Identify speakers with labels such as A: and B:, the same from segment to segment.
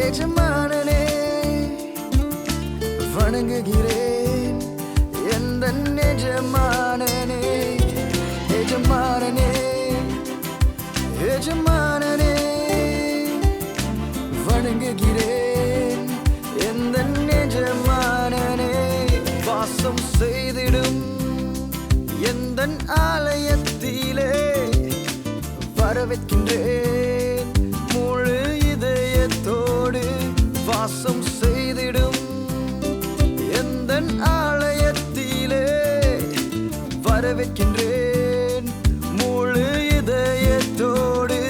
A: எஜமானனே வணங்குகிறேன் எந்தன் எஜமானனே எஜமானனே எஜமானனே வணங்குகிறேன் எந்தன் எஜமானனே வாசம் செய்திடும் எந்தன் ஆலயத்திலே வரவேற்கின்றேன் முழு இதயத்தோடு வாசம் செய்திடும் எந்தன் ஆலயத்திலே வரவேற்கின்றேன் முழு இதயத்தோடு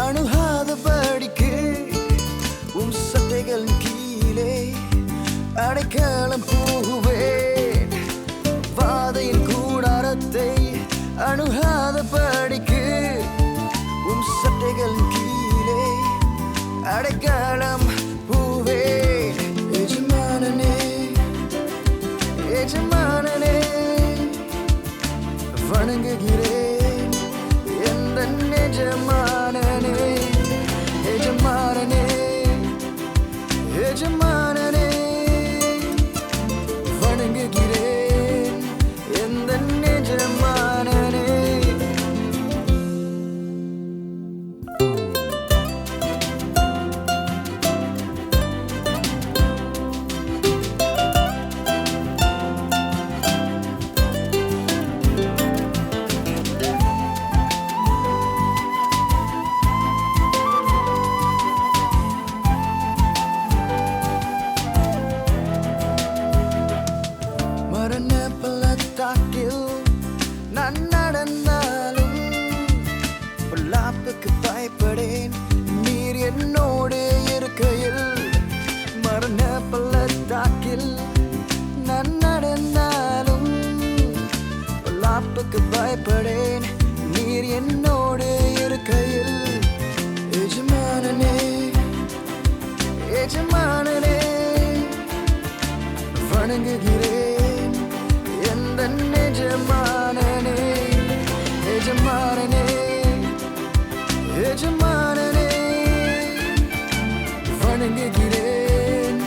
A: அணுகாதபடிக்கு உம் சட்டைகள் கீழே அடைக்கலம் புகுவேன் வாதையின் கூடாரத்தை அணுகாதபடிக்கு உம் சட்டைகள் கீழே அடைக்கலம் புகுவேன் எஜமானனே எஜமானனே வணங்குகிறேன் எந்தன் எஜமானனே எஜமானனே எஜமானனே வணங்குகிறேன் எந்தன் எஜமானனே நான் நடந்தாலும் பொல்லாப்புக்கு பயப்படேன் நீர் என்னோடு இருக்கையில் மரண பள்ளத்தாக்கில் நான் நடந்தாலும் பொல்லாப்புக்கு பயப்படேன் நீர் என்னோடு இருக்கையில் எஜமானனே எஜமானனே வணங்குகிறேன் எந்தன் எஜமானனே எஜமானனே எஜமானனே வணங்குகிறேன்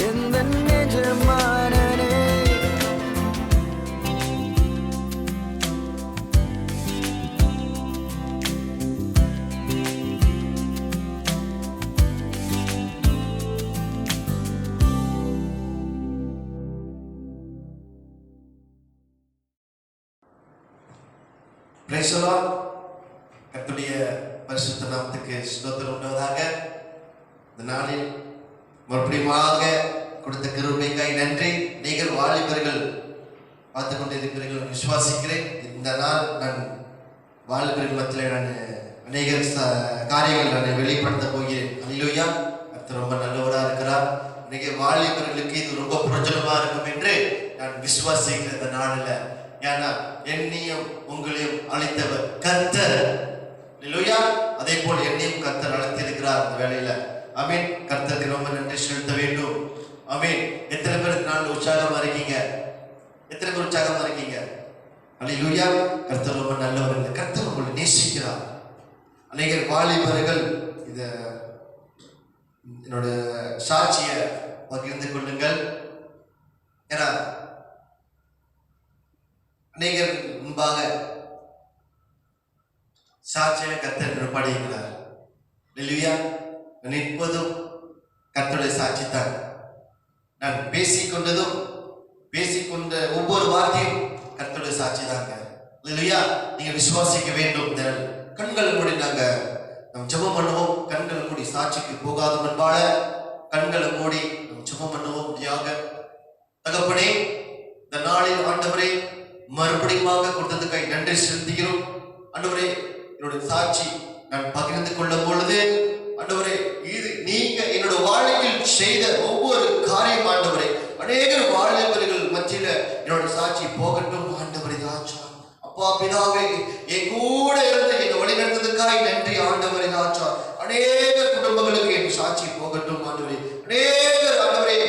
A: எந்தன் எஜமானனே
B: Praise the Lord. கர்த்தருடைய பரிசுத்த நாமத்துக்கு ஸ்தோத்திரம் உண்டாவதாக. இந்த நாளில் மறுபடியுமாக கொடுத்த கிருபைக்காய் நன்றி. நீங்கள் வாலிபர்கள் பார்த்து கொண்டிருக்கிறீர்கள் விசுவாசிக்கிறேன். இந்த நாள் நான் வாலிபர்கள் மத்தியில் நான் அநேக காரியங்கள் நான் வெளிப்படுத்த போகிறேன். அல்லேலூயா. கர்த்தர் ரொம்ப நல்லவராக இருக்கிறார். அநேக வாலிபர்களுக்கு இது ரொம்ப பிரயோஜனமாக இருக்கும் என்று நான் விசுவாசிக்கிறேன். இந்த நாளில் ஏன்னா என்னையும் உங்களையும் அழைத்தவர் கர்த்தர். அல்லேலூயா. அதே போல் என்னையும் கர்த்தர் அழைத்திருக்கிறார் இந்த வேளையில. ஆமென். கர்த்தருக்கு ரொம்ப நன்றி செலுத்த வேண்டும். ஆமென். எத்தனை பேருக்கு நான் உற்சாகமா இருக்கீங்க? எத்தனை பேர் உற்சாகமா இருக்கீங்க? அல்லேலூயா. கர்த்தர் ரொம்ப நல்லவர். கர்த்தர் உங்களை நேசிக்கிறார். அநேக வாலிபர்கள் இத என்னோட சாட்சியை பகிர்ந்து கொள்ளுங்கள். ஏன்னா அநேகர் முன்பாக சாட்சியை கர்த்தர் நிற்பாடுகிறார். அல்லேலூயா. நான் நிற்பதும் கர்த்தருடைய சாட்சி தான். நான் பேசிக்கொண்டதும் பேசிக்கொண்ட ஒவ்வொரு வார்த்தையும் கர்த்தருடைய சாட்சி தாங்க. அல்லேலூயா. நீங்க விசுவாசிக்க வேண்டும். கண்கள் மூடி நாங்க ஜெபம் பண்ணுவோம். கண்கள் மூடி சாட்சிக்கு போகாத முன்பாக கண்களை மூடி ஜெபம் பண்ணுவோம். செய்த ஒவ்வொரு காரியம் ஆண்டவரே, அநேகர் வாலிபர்கள் மத்தியில என்னோட சாட்சி போகட்டும் ஆண்டவரே. ராஜா அப்பா பிதாவே, என் கூட இருந்து என்னை வழிநடத்ததுக்காய் நன்றி ஆண்டவரே. ராஜா அநேக குடும்பங்களுக்கு என் சாட்சி போகட்டும் ஆண்டவரே. அநேகர் ஆண்டவரே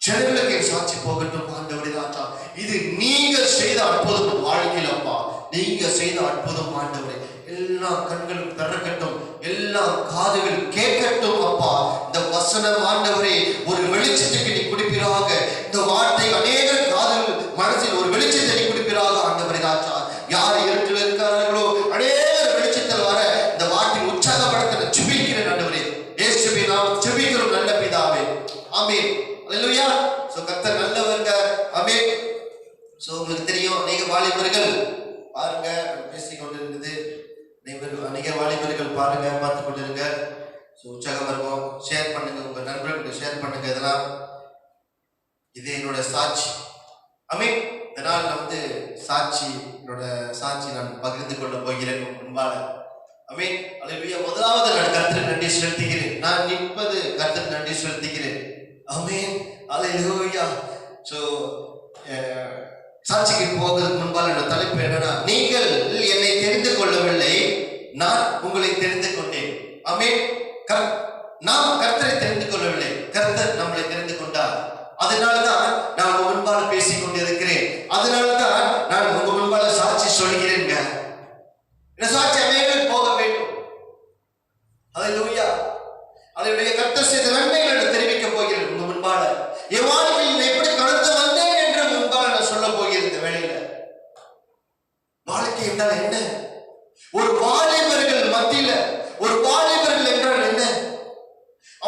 B: ஜனங்களுக்கு என் சாட்சி போகட்டும் ஆண்டவரே. ராஜா இது நீங்க செய்த அற்புதம் வாழ்க்கையில் அப்பா, நீங்க செய்த அற்புதம் ஆண்டவரே. எல்லா கண்களும் திறக்கட்டும், எல்லா காதுகள் கேட்கட்டும் அப்பா. இந்த வசனம் ஆண்டவரே ஒரு வெளிச்சத்துக்கு நீ குடிப்பீராக. இந்த வார்த்தை அநேகர் காதுகள் மனசில் ஒரு வெளிச்சத்தை நீ குடிப்பீராக ஆண்டவரே. ராஜா யார் இருட்டில் இருக்கிறார்களோ அநேகர் வெளிச்சத்தில் வர இந்த வார்த்தை உற்சாகப்படுத்த ஜெபிக்கிறேன் ஆண்டவரே. இயேசுவே நாம் ஜெபிக்கிறோம் நல்ல பிதாவே. ஆமென். அல்லேலூயா. சோ கர்த்தர் நல்லவங்க. ஆமென். சோ உங்களுக்கு தெரியும், நீங்க வாலிபர்கள் பாருங்க, பேசிக்கொண்டிருந்தது அநேக வாலிபர்கள் பாருங்க, பார்த்து கொண்டிருங்க. ஸோ உற்சாகமா இருக்கும். ஷேர் பண்ணுங்க, உங்க நண்பர்களுக்கு ஷேர் பண்ணுங்க. இதெல்லாம் இது என்னோட சாட்சி. ஆமென். இதனால் நான் சாட்சி, என்னோட சாட்சி நான் பகிர்ந்து கொள்ள போகிறேன் முன்பாக. ஆமென். அல்லேலூயா. முதலாவது நான் கர்த்தருக்கு நன்றி செலுத்துகிறேன். நான் நிற்பது கர்த்தருக்கு நன்றி செலுத்துகிறேன். ஆமென். அல்லேலூயா. ஸோ சாட்சிக்கு போவதற்கு முன்பாக என்னோட தலைப்பு என்னன்னா, நீங்கள் என்னை தெரிந்து கொள்ளவில்லை, நான் உங்களை தெரிந்து கொண்டேன். ஆமென். நாம் கர்த்தரை தெரிந்து கொள்ளவில்லை, கர்த்தர் நம்மளை தெரிந்து கொண்டார். அதனால்தான் நான் உங்க முன்பாக பேசிக் கொண்டிருக்கிறேன். அதனால்தான் நான் உங்க முன்பாக சாட்சி சொல்கிறேங்க. இந்த சாட்சி அநேகர் போக வேண்டும். அல்லேலூயா. அல்லேலூயா. கர்த்தர் செய்த நன்மைகளை தெரிவிக்க போகிறேன் உங்க முன்பாக. என் வாழ்க்கையில் எப்படி கடந்து வந்தேன் என்று முன்பாக நான் சொல்ல போகிறேன். இந்த வேளையில வாழ்க்கை என்றால் என்ன? ஒரு வாலிபர்கள் மத்தியில, ஒரு வாலிபர்கள் என்றால் என்ன?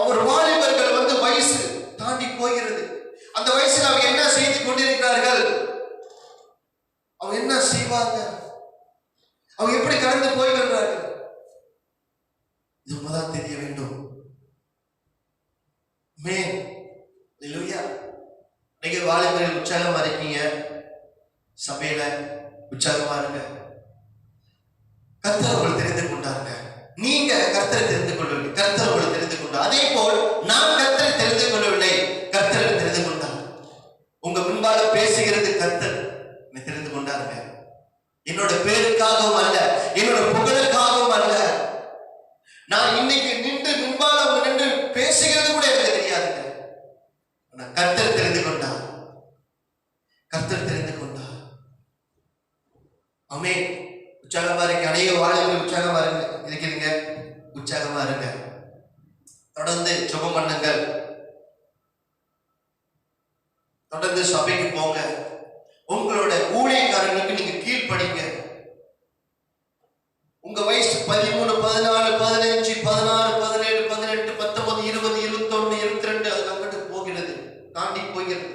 B: அவர் வாலிபர்கள் வயசு தாண்டி போகிறது. அந்த வயசுல அவங்க என்ன செய்து கொண்டிருக்கிறார்கள், அவங்க என்ன செய்வாங்க, அவங்க எப்படி கடந்து போய்கிறார்கள், இது உண்மைதான் தெரிய வேண்டும். மேன் அல்லேலூயா. நீங்க வாலிபர்கள் உற்சாகமா இருக்கீங்க, சபையில உற்சாகமா இருங்க. கர்த்தர் உங்களை தெரிந்து கொண்டாருங்க. நீங்க கர்த்தரை தெரிந்து கொள்ளவில்லை, கர்த்தர் உங்களை தெரிந்து கொண்டார். அதே போல் நான் கர்த்தரை தெரிந்து கொள்ளவில்லை, கர்த்தரை தெரிந்து கொண்டார். உங்க முன்பாக பேசுகிறது கர்த்தர் தெரிந்து கொண்டாருங்க. என்னோட பேருக்காகவும் அல்ல, என்னோட புகழுக்காகவும் அல்ல. நான் இன்னைக்கு நின்று முன்பாக அவங்க நின்று பேசுகிறது கூட எனக்கு தெரியாதுங்க. கர்த்தர் தெரிந்து கொண்டார், கர்த்தர் தெரிந்து கொண்டார். ஆமென். உற்சாகமா இருக்க அநேக வாலிபர்கள் உற்சாகமா இருக்கிறீங்க, உற்சாகமா இருங்க. தொடர்ந்து ஜெபம் பண்ணுங்கள், தொடர்ந்து சபைக்கு போங்க. உங்களோட ஊழியக்காரர்களுக்கு நீங்க கீழ்ப்படிங்க. உங்க வயசு 13, 14, 15, 16, 17, 18, 19, 20, 21, 22 அது அங்கிட்டு போகிறது, தாண்டி போகிறது.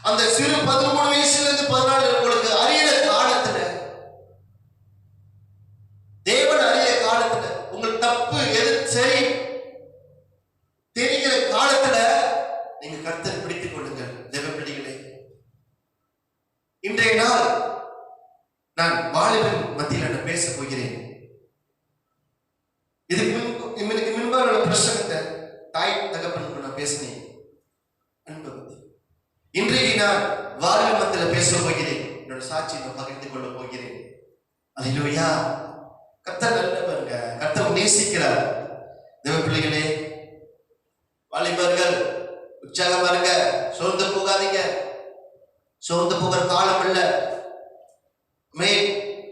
B: அந்த சிறு 13 வயசுல இருந்து 14 உங்களுக்கு அறியிற காலத்துல, தேவன் அறிய காலத்துல, உங்கள் தப்பு எது சரி தெரிகிற காலத்துல நீங்க கர்த்தரை பிடித்துக் கொள்ளுங்கள். தேவ பிள்ளைகளே, இன்றைய நாள் நான் வாலிபன் மத்தியில் நான் பேச போகிறேன். இதுக்கு முன்பாக பிரசங்கத்தை தாய் தகப்பனுக்கு நான் பேசினேன் அன்பு பத்தி. இன்றைக்கு நான் வாலிபன் மத்தியில் பேச போகிறேன். என்னோட சாட்சி நான் பகிர்ந்து கொள்ள போகிறேன். அல்லேலூயா. கர்த்தர் நல்லவங்க, கர்த்தர் நேசிக்கிறார். தேவ பிள்ளைகளே, வாலிபர்கள் உற்சாகமா இருங்க, சோர்ந்து போகாதீங்க. சோர்ந்து போகிற காலம் இல்ல,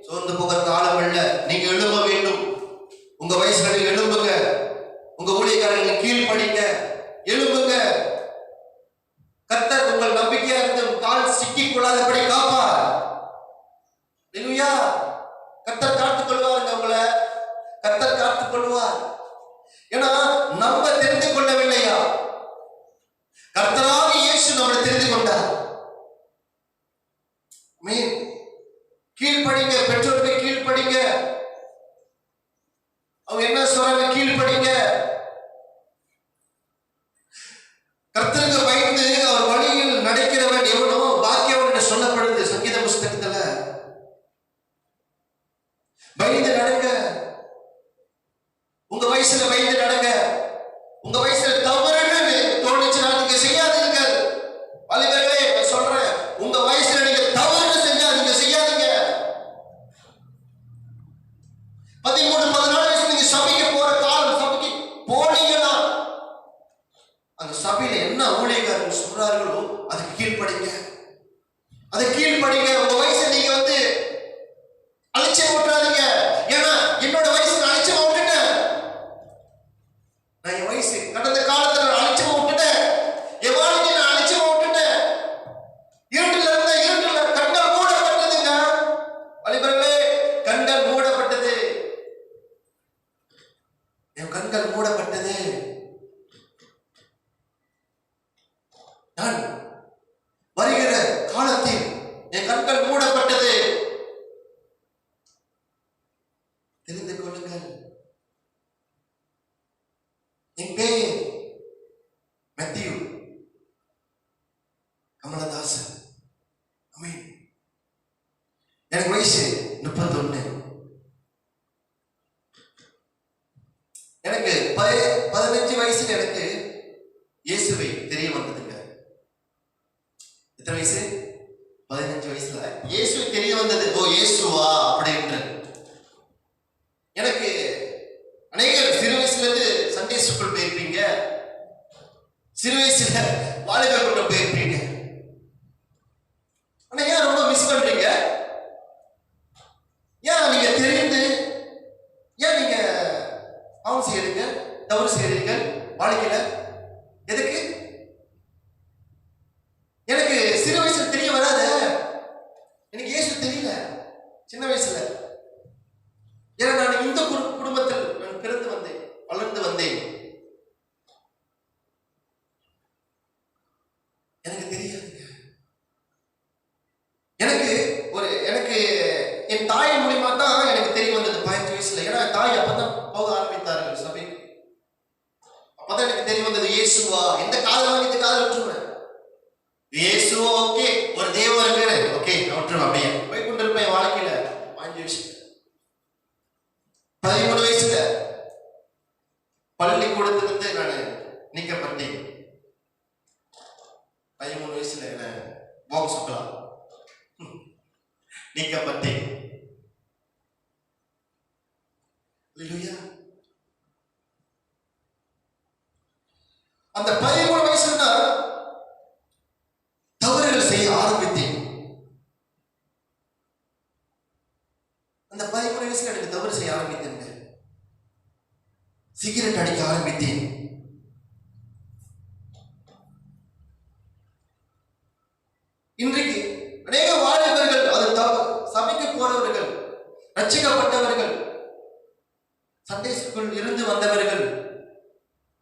B: சோர்ந்து போகிற காலம் இல்ல. நீங்க எழும்ப வேண்டும். உங்க வயசுல நீங்க எழும்புங்க. உங்க ஊழியக்காரங்க கீழ்ப்படிங்க, எழும்புங்க. கர்த்தர் உங்கள் நம்பிக்கையா இருந்து கால் சிக்கிக் கொள்ளாதபடி காப்பார். அல்லேலூயா. கர்த்தர் காத்துக் கொள்வாருங்க, உங்களை கர்த்தர் காத்துக் கொள்வார். ஏன்னா நம்ம தெரிந்து கொள்ளவில்லையா, கர்த்தராக இயேசு நம்மளை தெரிந்து கொண்டார். கீழ்ப்படிங்க, பெற்றோருக்கு கீழ்ப்படிங்க. அவங்க என்ன சொல்றாங்க கீழ்ப்படிங்க. கர்த்தருக்கு பயந்து அவர் வழியில் நடக்கிறவன் எவனோ பாக்கியவன் என்று சொல்லப்படுது சங்கீத புஸ்தகத்துல. பயந்து நடங்க. உங்க வயசுல பயந்து நடங்க. உங்க வயசுல தவறுன்னு அந்த சபையில என்ன ஊழியக்காரர்கள் சொல்றார்களோ அதுக்கு கீழ்ப்படிங்க. அதை கீழ்ப்படிங்க. உங்க வயசை நீங்க அலட்சியம் விட்டுறாதீங்க. ஏன்னா என்னோட வயசு நான் அலட்சியமா விட்டுட்டேன். நான் என் வயசு கடந்த காலத்துல நான் அலட்சியமா விட்டுட்டேன். என் வாழ்க்கையை நான் அலட்சியமா விட்டுட்டேன். இருட்டுல கண்கள் மூடப்பட்டதுங்க. வாலிபர்களே, கண்கள் மூடப்பட்டது. என் கண்கள் மூடப்பட்டது. நான் வருகிற காலத்தில் என் கண்கள் மூடப்பட்டது. தெரிந்து கொள்ளுங்கள். என் பேர் மேத்யூ கமலதாசன். ஆமென். எனக்கு வயசு 31. எனக்கு 15 வயசுல எனக்கு இயேசுவை தெரிய வந்ததுங்க. எத்தனை வயசு? 15 வயசுல இயேசுவை தெரிய வந்தது. ஓ இயேசுவா அப்படின்ற. எனக்கு அநேகர் சிறு வயசுல இருந்து சண்டே ஸ்கூல் போயிருப்பீங்க. சிறு வயசுல வாலிபர் கூட்டம் போயிருப்பீங்க. ஆனா ஏன் ரொம்ப மிஸ் பண்றீங்க? ஏன் நீங்க தெரிந்து ஏன் நீங்க பாவம் செய்யறீங்க, தவறு செய்யறீங்க வாழ்க்கையில? எதுக்கு? எனக்கு சிறு வயசுல தெரிய வராத. எனக்கு இயேசு தெரியல சின்ன வயசுல. ஏன்னா நான் இந்த குடும்பத்தில் நான் பிறந்து வந்தேன், வளர்ந்து வந்தேன். எனக்கு தெரியாதுங்க. எனக்கு என் தாய் மூலியமா தான் எனக்கு தெரிய வந்தது 15 வயசுல. ஏன்னா தாய் அப்பதான் போக ஆரம்பித்தார்கள் சபைக்கு. அப்பதான் எனக்கு தெரிய வந்தது இயேசுவா. எந்த காதல் வாங்கி இந்த காதல் விட்டுருவேன். இயேசுவா ஓகே, ஒரு தேவன் இருக்காரு ஓகே விட்டுருவேன். அப்படியே போய் கொண்டு இருப்பேன் என் வாழ்க்கையில. 15 வயசுல 13 வயசுல பள்ளிக்கூடத்திலிருந்து நான் நீக்கப்பட்டேன். 13 வயசுல என்ன பாக்ஸ் சுக்கலாம் நீக்கப்பட்டேன். அல்லேலூயா. அந்த 13 வயசுல தான் தவறுகள் செய்ய ஆரம்பித்தேன். அந்த 13 வயசுல எனக்கு தவறு செய்ய ஆரம்பித்தேன். சிகரெட் அடிக்க ஆரம்பித்தேன். இன்றைக்கு அநேக வாலிபர்கள், அது சபைக்கு போறவர்கள், ரட்சிக்கப்பட்டவர்கள், சண்டே ஸ்கூல் இருந்து வந்தவர்கள்,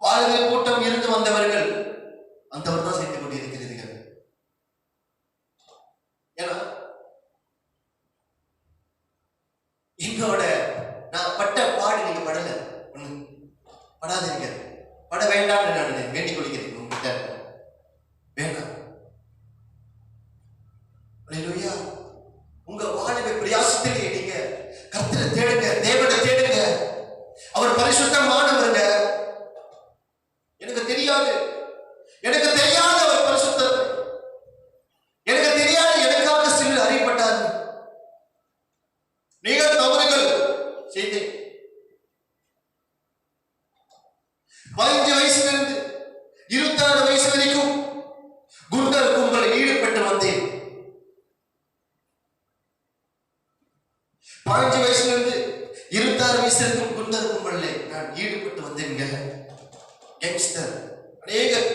B: வாலிபர் கூட்டம் இருந்து வந்தவர்கள் அந்த தான் செய்து கொண்டிருக்கிறீர்கள். ஏன்னா என்னோட நான் பட்ட பாடு நீங்க படல. படாதீங்க, பட வேண்டாம். நான் வேண்டிக் கொள்கிறேன் உங்ககிட்ட, வேண்டாம். அல்லேலூயா. உங்க வாலிப பிரயாசத்திலே நீங்க கர்த்தரை தேடுங்க, தேவனை தேடுங்க. அவர் பரிசுத்தமானவருங்க. எனக்கு தெரியாது அவர் பரிசுத்தர். எனக்கு தெரியாது எனக்காக சிலர் அறியப்பட்டார். நீங்கள் தவறுகள் செய்தேன். 15 வயசுல இருந்து 26 வயசு வரைக்கும் குண்டர் கும்பலில் ஈடுபட்டு வந்தேன். 15 வயசுல இருந்து 26 வயசு வரைக்கும் குண்டர் கும்பலில் நான் ஈடுபட்டு வந்தேங்க. யங்ஸ்டர் அநேகர்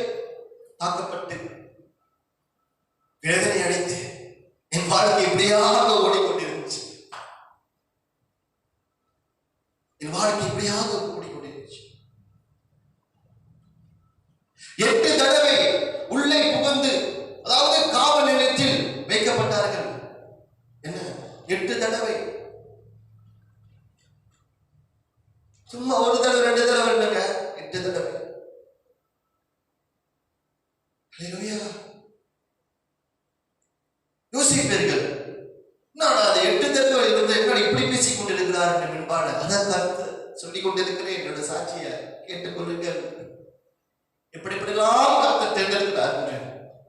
B: தாக்கப்பட்டு வேதனை அடைத்து என் வாழ்க்கை இப்படியாக ஓடிக்கொண்டிருந்துச்சு. என் வாழ்க்கை இப்படியாக ஓடிக்கொண்டிருந்துச்சு. 8 தடவை உள்ளே புகுந்து, அதாவது காவல் நிலையத்தில் வைக்கப்பட்டார்கள். என்ன 8 தடவை? சும்மா ஒரு தடவை 2 தடவை இல்லைங்க, 8 தடவை. அல்லேலூயா. யோசிப்பீர்கள், நான் அது 8 தடவை இருந்து என்ன இப்படி பேசிக் கொண்டிருக்கிறார் என்று பின்பாடு அதான் கருத்து சொல்லிக் கொண்டிருக்கிறேன். என்னோட சாட்சியை கேட்டுக்கொள்ளுங்கள். எப்படிலாம் கர்த்தர் தேர்ந்தெடுக்கிறார்.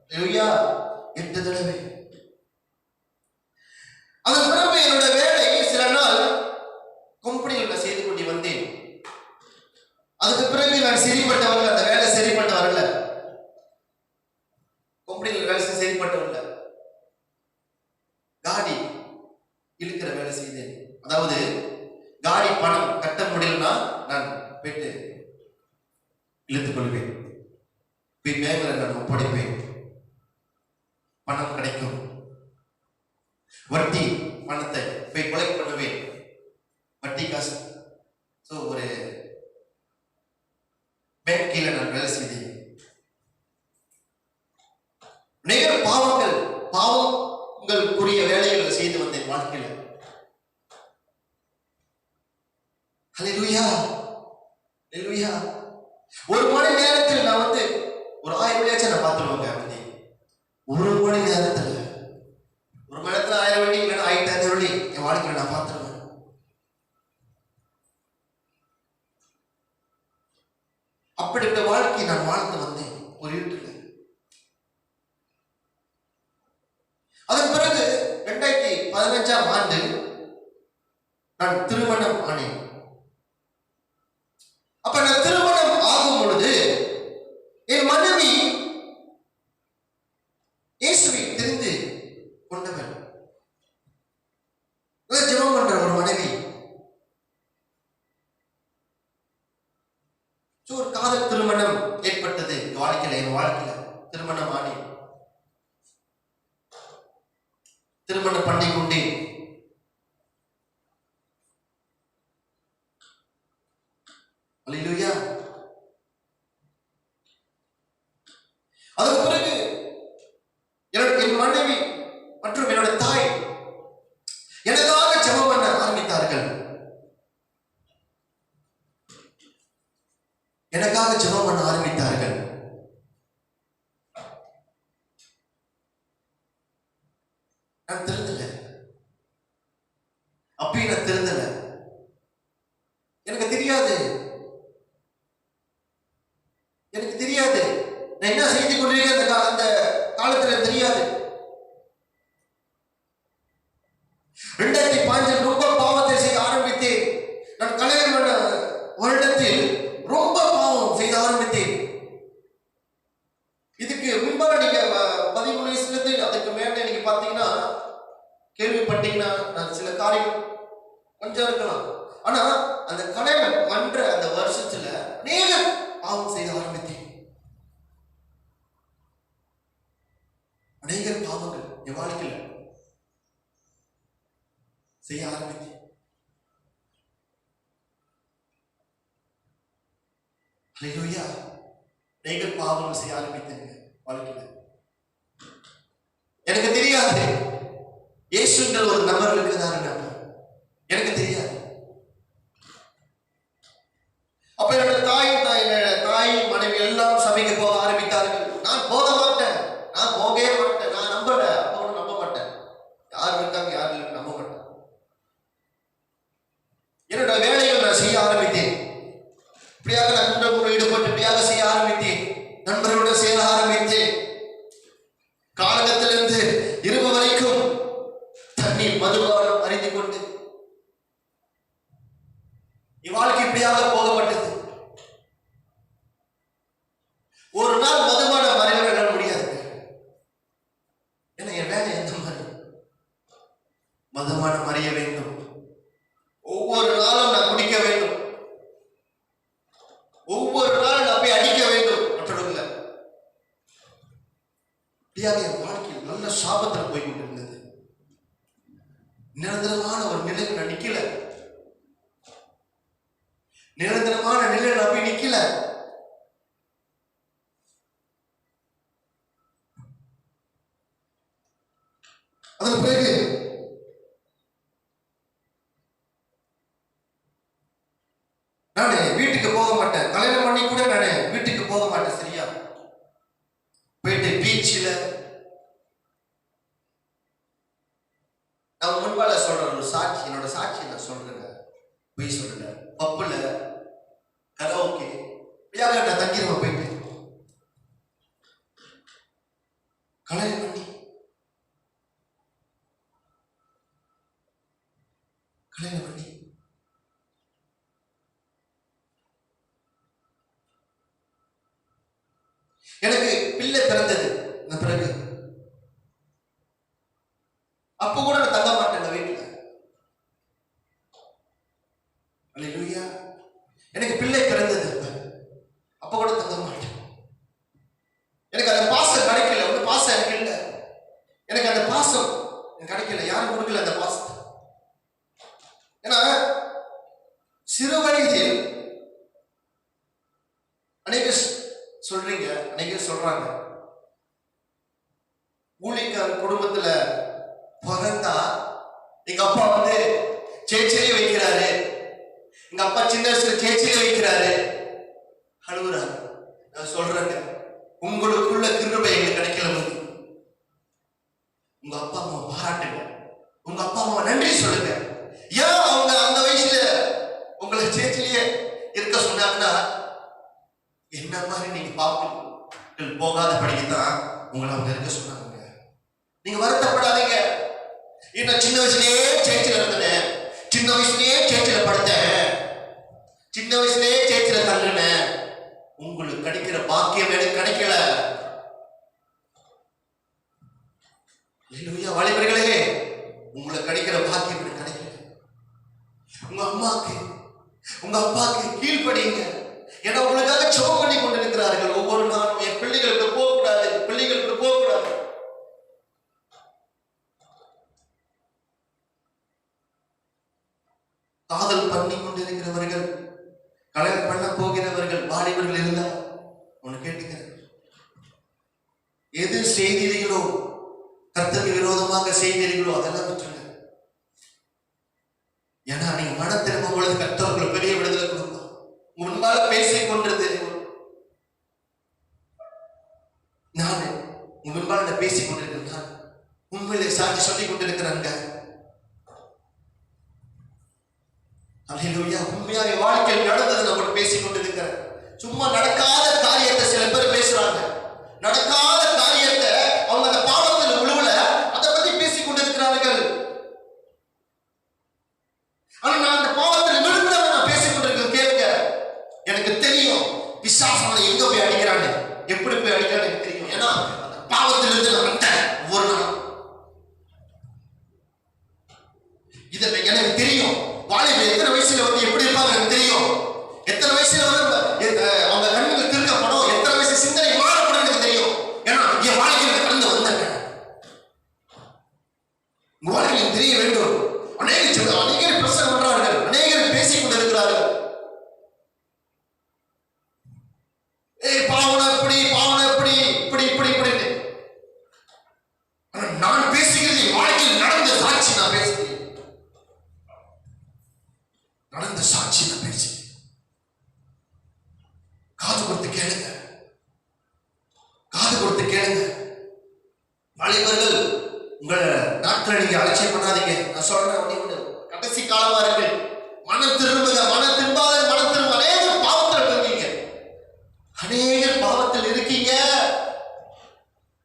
B: அல்லேலூயா. 8 தடவை. அதன் பிறகு என்னோட வேலை சில நாள் கம்பெனியில் செய்து கொண்டு வந்தேன். அதுக்கு பிறகு நான் சரிப்பட்டவர்கள், அந்த வேலை சரிப்பட்டு வரல. அதாவது காடி பணம் கட்ட முடியலன்னா நான் போயிட்டு இழுத்துக் கொள்வேன், போய் பேங்க்ல நான் ஒப்படைப்பேன், பணம் கிடைக்கும். வட்டி பணத்தை போய் கொலெக்ட் பண்ணுவேன், வட்டி காசு. ஸோ ஒரு பேங்க் கீழே நான் வேலை செய்தேன். அநேக பாவங்களுக்குரிய வேலைகளை செய்து வந்தேன் வாழ்க்கையில. ஹல்லேலூயா, ஹல்லேலூயா. ஒரு மணி நேரத்தில் நான் ஒரு 1000 வெள்ளியாச்சும் நான் பார்த்துருவாங்க. ஒரு மணி நேரத்தில் 1000 வெள்ளி இல்லைன்னா 1500 வெள்ளி என் வாழ்க்கையில நான் பார்த்துருவேன். அப்படிப்பட்ட வாழ்க்கையை நான் வாழ்ந்து வந்தேன் ஒரு வீட்டுல. அதன் பிறகு 2015ஆம் ஆண்டு நான் திருமணம் ஆனேன். அப்ப நான் திருமணம் ஆகும் பொழுது என் மனைவி இயேசுவை தெரிந்து கொண்டவன், ஜெபம் பண்ற ஒரு மனைவி. ஒரு காதல் திருமணம் ஏற்பட்டது வாழ்க்கையில. என் வாழ்க்கையில திருமணம் ஆனேன், திருமணம் பண்ணி கொண்டேன். அல்லேலூயா. அதற்கு பிறகு என் மனைவி மற்றும் என்னோட தாய் எனக்காக ஜெபம் பண்ண ஆரம்பித்தார்கள். எனக்காக ஜெபம் பண்ண ஆரம்பித்தார்கள். நான் திருந்தல, அப்பயும் நான் திருந்தல. எனக்கு தெரியாது நான் என்ன செய்து கொண்டிருக்கேன் அந்த காலத்துல தெரியாது. 2015 ரொம்ப பாவத்தை செய்ய ஆரம்பித்தேன். நான் கல்யாணம் பண்ண வருடத்தில் ரொம்ப பாவம் செய்ய ஆரம்பித்தேன். இதுக்கு முன்பாக நீங்க 13 வயசுல இருந்து அதுக்கு மேல நீங்க பாத்தீங்கன்னா கேள்விப்பட்டீங்கன்னா நான் சில காரியம் கொஞ்சம் இருக்கலாம். ஆனா அந்த கல்யாணம் பண்ற அந்த வருஷத்துல அநேக பாவம் செய்ய ஆரம்பித்தேன். அநேக பாவங்கள் என் வாழ்க்கையில செய்ய ஆரம்பித்தேன். ஹல்லேலூயா. அநேக பாவங்கள் செய்ய ஆரம்பித்தேன் வாழ்க்கையில. எனக்கு தெரியாது இயேசுன்ற ஒரு நபர் இருக்குதான்னு எனக்கு தெரியாது. அப்ப என்னோட தாய் மனைவி எல்லாம் சபைக்கு போக ஆரம்பித்தார்கள். நான் போக மாட்டேன், நான் போகவே மாட்டேன், நான் நம்பல. அப்ப ஒன்றும் நம்ப மாட்டேன், யார் இருக்காங்க யார் இல்லை நம்ப மாட்டேன். என்னோட வேலைகள் நான் செய்ய ஆரம்பித்தேன். இப்படியாக நான் குண்டகுள்ள ஈடுபட்டு இப்படியாக செய்ய ஆரம்பித்தேன். நண்பர்களுடன் சேர ஆரம்பித்தேன். காலகத்திலிருந்து இரவு வரைக்கும் தண்ணீர் மதுபானம் அறிந்து கொண்டு இவ்வாழ்க்கை இப்படியாக போகப்பட்டது. ஒரு நாள் மதுபானம் அறிய முடியாது. ஏன்னா என் வேலை எந்த மாதிரி மதுபானம் அறிய வேண்டும். ஒவ்வொரு நாளும் நான் குடிக்க வேண்டும், ஒவ்வொரு நாளும் நான் போய் அடிக்க வேண்டும் மற்றவர்கள. இப்படியாக என் வாழ்க்கையில் நல்ல சாபத்தில் போய் கொண்டிருந்தது. நிரந்தரமான ஒரு நிலையில் நான் நிக்கல, நிரந்தரமான நிலையில் நான் போய் நிக்கல. அதன் பிறகு நானு வீட்டுக்கு போக மாட்டேன். கல்யாணம் பண்ணி கூட நானு வீட்டுக்கு போக மாட்டேன். சரியா போயிட்டு பீச்சில் நான் முன்பால சொல்றேன் ஒரு சாட்சி, என்னோட சாட்சி நான் சொல்றேன், போய் சொல்றேன். பப்புல கராஓகே இப்படியாக நான் தங்கிருவேன். போயிட்டு கல்யாணம் பண்ணி எனக்கு பிள்ளை பிறந்தது. பிறகு அப்ப கூட நான் தங்க மாட்டேன் வீட்டுல. அன்னைக்கு சொல்றாங்க, ஊழியக்கார குடும்பத்துல பிறந்தா எங்க அப்பா வந்து சேச்சிலே வைக்கிறாரு, எங்க அப்பா சின்ன வயசுல சேச்சிலே வைக்கிறாரு, அழுகுறாரு. நான் சொல்றேங்க, உங்களுக்குள்ள கிருபை எங்களுக்கு கிடைக்கல. உங்க அப்பா அம்மா பாராட்டுங்க, உங்க அப்பா அம்மா நன்றி சொல்லுங்க. ஏன் அவங்க அந்த வயசுல உங்களை சேச்சிலேயே இருக்க சொன்னாங்கன்னா, என்ன மாதிரி நீங்க பாவங்கள் போகாத படிக்கத்தான் உங்களை அவங்க இருக்க சொன்னாங்க. நீங்க வருத்தப்படாதீங்க. இன்னும் சின்ன வயசுலயே சேச்சில இருந்தேன், சின்ன வயசுலயே சேச்சில படுத்தேன், சின்ன வயசுலயே சேச்சில தள்ளுனேன், உங்களுக்கு கிடைக்கிற பாக்கியம் எனக்கு கிடைக்கல. வாலிபர்களே, உங்களுக்கு கிடைக்கிற பாக்கியம் எனக்கு கிடைக்கல. உங்க அம்மாக்கு உங்க அப்பாக்கு கீழ்ப்படிங்க. ஏன்னா உங்களுக்காக ஜெபம் பண்ணி கொண்டிருக்கிறார்கள். ஒவ்வொரு நாளும் என் பிள்ளைகளுக்கு போகக்கூடாது, பிள்ளைகளுக்கு போகக்கூடாது. காதல் பண்ணி கொண்டிருக்கிறவர்கள், கல்யாணம் பண்ண போகிறவர்கள், வாலிபர்கள் இருந்தா ஒண்ணு கேட்டுக்கிறேன். எது செய்தீர்களோ, கர்த்தருக்கு விரோதமாக செய்தீர்களோ அதெல்லாம் விட்டுருங்க. ஏன்னா நீங்க மன திரும்பும் பொழுது கர்த்தர் உங்களுக்கு பெரிய விடுதலை கொடுக்கும். முன்பாக பேசிக் கொண்டிருந்தது நான், முன்பாக பேசிக் கொண்டிருக்கிறேன், உண்மையிலே சாட்சி சொல்லிக் கொண்டிருக்கிறாங்க. அல்லேலூயா. உண்மையாக வாழ்க்கையில் நடந்தது நம்ம பேசிக் கொண்டிருக்கிறேன். சும்மா நடக்காத காரியத்தை சில பேர் பேசுறாங்க. நடக்காத காரியத்தை அவங்க அந்த பாவத்தில் உழுவல, அதை பத்தி பேசிக் கொண்டிருக்கிறார்கள். ஆனா நான் அந்த பாவத்தில் விழுந்தவன் நான் பேசிக் கொண்டிருக்கிறேன். கேளுங்க, எனக்கு தெரியும் பிசாசு அவனை எங்க போய் அடிக்கிறான்னு, எப்படி போய் அடிக்கிறான்னு எனக்கு தெரியும். ஏன்னா அந்த பாவத்தில் இருந்து நான் வந்தேன் ஒவ்வொரு நாளும். இதை எனக்கு தெரியும். வாலிபர் எத்தனை வயசுல வந்து எப்படி இருப்பாங்க எனக்கு தெரியும். எத்தனை வயசுல வந்து அவங்க கண்ணுக்கு திருக்கப்படும், எத்தனை வயசு சிந்தனை மாறப்படும் எனக்கு தெரியும். ஏன்னா என் வாழ்க்கையில கடந்து வந்தாங்க. உங்க வாழ்க்கையில் தெரிய வேண்டும். அநேகர் பிரசங்கம் பண்றார்கள், அநேகர் பேசிக் கொண்டிருக்கிறார்கள். பாவனை எப்படி, பாவனை எப்படி, இப்படி இப்படி இப்படி. நான் பேசுகிறது வாழ்க்கையில் நடந்த சாட்சி. நான் பேசுகிறேன், நடந்த சாட்சி நான் பேசுகிறேன். காது கொடுத்து கேளுங்க, காது கொடுத்து கேளுங்க. வாலிபர்கள், உங்களை நாட்களை நீங்க அலட்சியம் பண்ணாதீங்க. நான் சொல்றேன், கடைசி காலமா இருக்கு. மனம் திரும்புங்க, மனம் திரும்பாத, மனம் திரும்ப. அநேகர் பாவத்தில் இருக்கீங்க, அநேகர் பாவத்தில் இருக்கீங்க.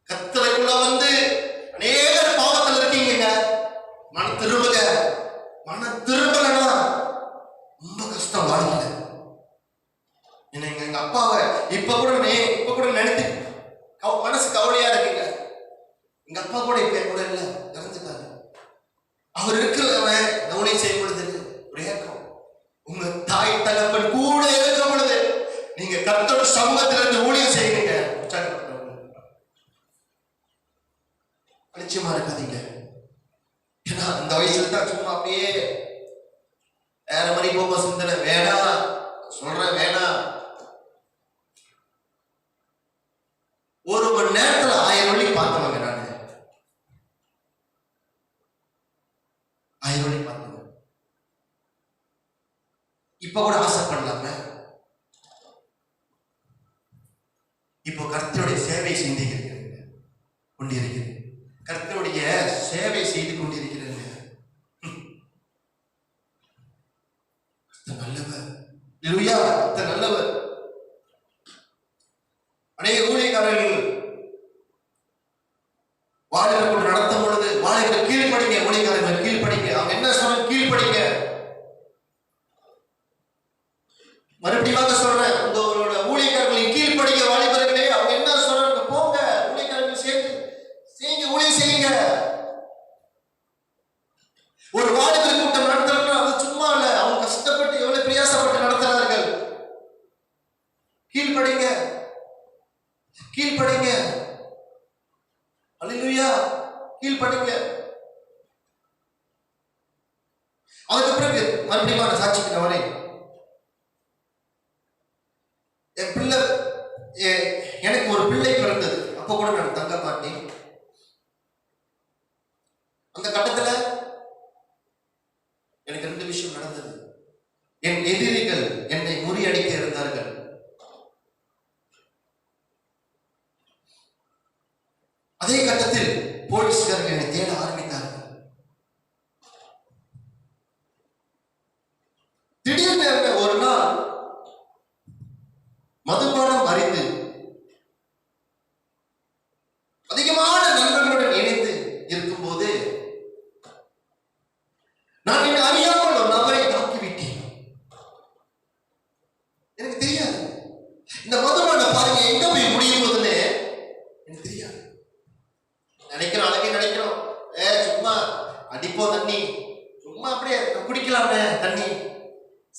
B: கர்த்தருக்குள்ள வந்து அநேகர் பாவத்தில் இருக்கீங்க. மனம் திரும்புங்க. மனம் திரும்பலனா ரொம்ப கஷ்டம் வாழ்க்கை. எங்க அப்பாவை இப்ப கூட நினைத்து மனசு கவலையா இருக்குங்க. எங்க அப்பா கூட இப்ப கூட இல்ல, இறந்துட்டாரு. அவர் இருக்கிறவன் கவலை செய்யும் பொழுது ஒரு ஏக்கம். உங்க தாய் தகப்பன் கூட இருக்கும் பொழுது நீங்க கர்த்தரோட சமூகத்திலிருந்து ஊழியம் செய்யுங்க. நிச்சயமா இருக்காதீங்க. ஏன்னா இந்த வயசுல தான் சும்மா அப்படியே வேற மாதிரி போக சிந்தனை வேணாம். சொல்றேன், வேணாம். ஒரு மணி நேரத்துல 1000 வழி பார்த்தவங்க நானு. 1000 வழி பார்த்தவங்க. இப்ப கூட ஆசைப்படலாம. இப்போ கர்த்தருடைய சேவை செய்து கொண்டிருக்கிறேன். கர்த்தருடைய சேவை செய்து கொண்டிருக்கிறேன். நல்லவர், இல்லையா? நல்லவர். அநேக ஊழியக்காரர்கள் வாலிபர்கள் நடத்தும் பொழுது வாலிபர்கள் கீழ்படிங்க, ஊழியக்காரர்கள் கீழ்படிங்க. அவங்க என்ன சொல்ற கீழ்படிங்க. மறுபடியும் சொல்றேன், உங்களோட ஊழியக்காரர்களின் கீழ்படிங்க. வாலிபர்களே, அவங்க என்ன சொல்றாங்க போங்க, ஊழியக்காரர்கள் சேர்த்து செய்யுங்க, ஊழியம் செய்யுங்க. ஒரு வாலிபர் கூட்டம் நடத்துறோம்னா அது சும்மா இல்ல, அவங்க கஷ்டப்பட்டு எவ்வளவு பிரயாசப்பட்டு நடத்துறார்கள். கீழ்படிங்க, கீழ்படிங்க. அல்லேலூயா, கீழ்படிங்க. அதுக்கு பிறகு மறுபடியும் சாட்சிக்கு நான் வரேன். என் பிள்ளை, எனக்கு ஒரு கூட நான் தங்க மாட்டேன். அந்த கட்டத்துல எனக்கு 2 விஷயம் நடந்தது. என் எதிரிகள் என்னை முறியடிக்க இருந்தார்கள். அதே கட்டத்தில் போலீஸ்காரர்கள் என்னை தேட ஆரம்பித்தார்கள். திடீர்னு ஒரு நாள் மதுபானம் அறிந்து அதிகமான நண்பர்களுடன் இணைந்து இருக்கும் போது நான் என்னை அறியாமல் ஒரு நபரை தாக்கிவிட்டேன். எனக்கு தெரியாது இந்த மதுபானம் பாருங்க எங்க போய் முடியும் போதுன்னு எனக்கு தெரியாது. நினைக்கிறோம், அழகே நினைக்கிறோம், சும்மா அடிப்போம் தண்ணி, சும்மா அப்படியே குடிக்கலாமே தண்ணி,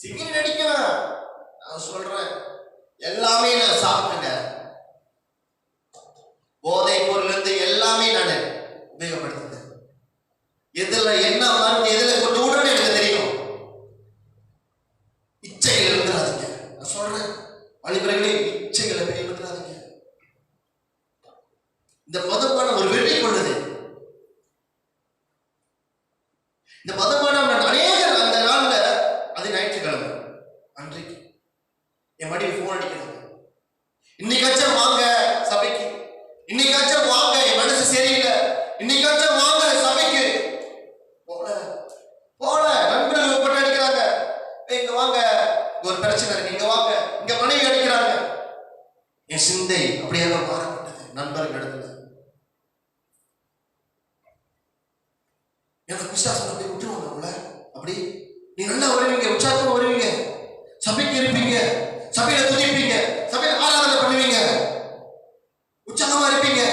B: சிகிரெட் அடிக்கலாம். நான் சொல்றேன் எல்லாமே நான் சாப்பிட்டேன். போதை பொருள் இருந்து எல்லாமே நான் உபயோகப்படுத்தினேன். எதுல என்ன மருந்து எதுல கொண்டு விடணும்னு எனக்கு தெரியும். இச்சைகள் இருந்துடாதீங்க. நான் சொல்றேன் வழிமுறைகளே, இச்சைகளை பயன்படுத்தாதீங்க. இந்த மதுபானம் ஒரு வெற்றி கொண்டது. இந்த மதுபானம் நான் அநேக அந்த நாள்ல, அது ஞாயிற்றுக்கிழமை அன்றைக்கு என் மடியில் போன் அடிக்கிறது. இன்னைக்காச்சும் வாங்க சபைக்கு, இன்னைக்காச்சும் வாங்க, என் மனசு சரியில்லை, இன்னைக்காச்சும் வாங்க சபைக்கு. போல நண்பர்கள் போட்டு அடிக்கிறாங்க, இங்க வாங்க ஒரு பிரச்சனை இருக்கு, இங்க வாங்க, இங்க மனைவி அடிக்கிறாங்க. என் சிந்தை அப்படியே மாறப்பட்டது. நண்பர்கள் இடத்துல எனக்கு விசுவாசம் அப்படி விட்டுருவாங்க. அவங்கள அப்படி நீ நல்லா வருவீங்க, உற்சாகமா வருவீங்க, சபைக்கு இருப்பீங்க, சபையில துதிப்பீங்க, சபையில ஆராதனை பண்ணுவீங்க, உற்சாகமா இருப்பீங்க.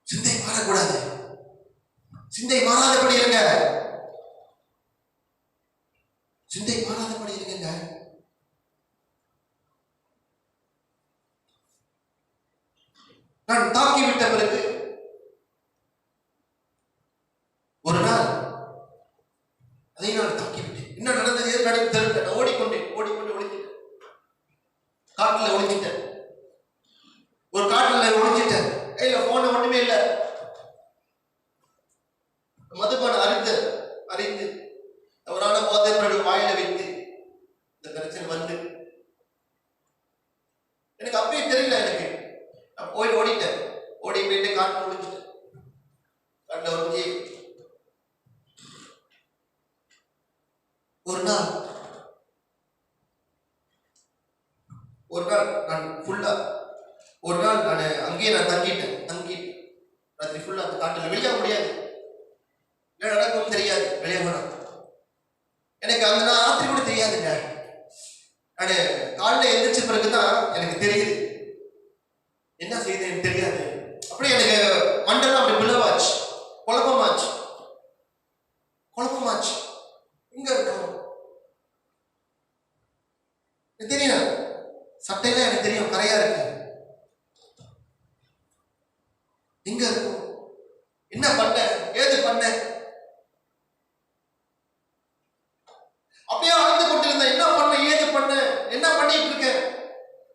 B: சிந்தை மாறக்கூடாது. சிந்தை மாறாதபடி இருங்க. சிந்தை மாறாதபடி இருங்க. நான் தாக்கி விட்ட பிறகு ஒரு நாள் அதை நான் தாக்கி விட்டேன். என்ன நடந்தது தெரியல. நான் ஓடிக்கொண்டு ஒளிஞ்சிட்டேன். காட்டுல ஒளிஞ்சிட்டேன். ஒரு காட்டுல ஒளிஞ்சிட்டேன். கையில போன ஒண்ணுமே இல்லை. மதுபானம் அறிந்து அவரான போதை பொருள் வாயில வைத்து இந்த பிரச்சனை வந்து எனக்கு அப்பயே தெரியல. எனக்கு நான் ஓடிட்டேன். ஓடி போயிட்டு காட்டுல ஒளிஞ்சிட்டேன். காட்டுல ஒளிஞ்சி ஒரு நாள் நான் ஃபுல்லா ஒரு நாள் நான் அங்கேயே நான் தங்கிட்டு ராத்திரி ஃபுல்லா அந்த காட்டுல வெளியாக முடியாது, என்ன நடக்கும் தெரியாது. வெளியே போனா எனக்கு அந்த நாள் ராத்திரி கூட தெரியாதுங்க. நான் காலைல எழுந்திரிச்ச பிறகுதான் எனக்கு தெரியுது என்ன செய்யுது தெரியாது. அப்படியே எனக்கு மண்டலம் அப்படி பிளவாச்சு, குழப்பமாச்சு. எங்க இருக்கும் தெரியும், சட்டையில எனக்கு தெரியும் கரையா இருக்கு. எங்க இருக்கும், என்ன பண்ண, ஏது பண்ண, அப்படியே அழுது கொண்டிருந்தேன். என்ன பண்ண, ஏது பண்ண, என்ன பண்ணிட்டு இருக்க,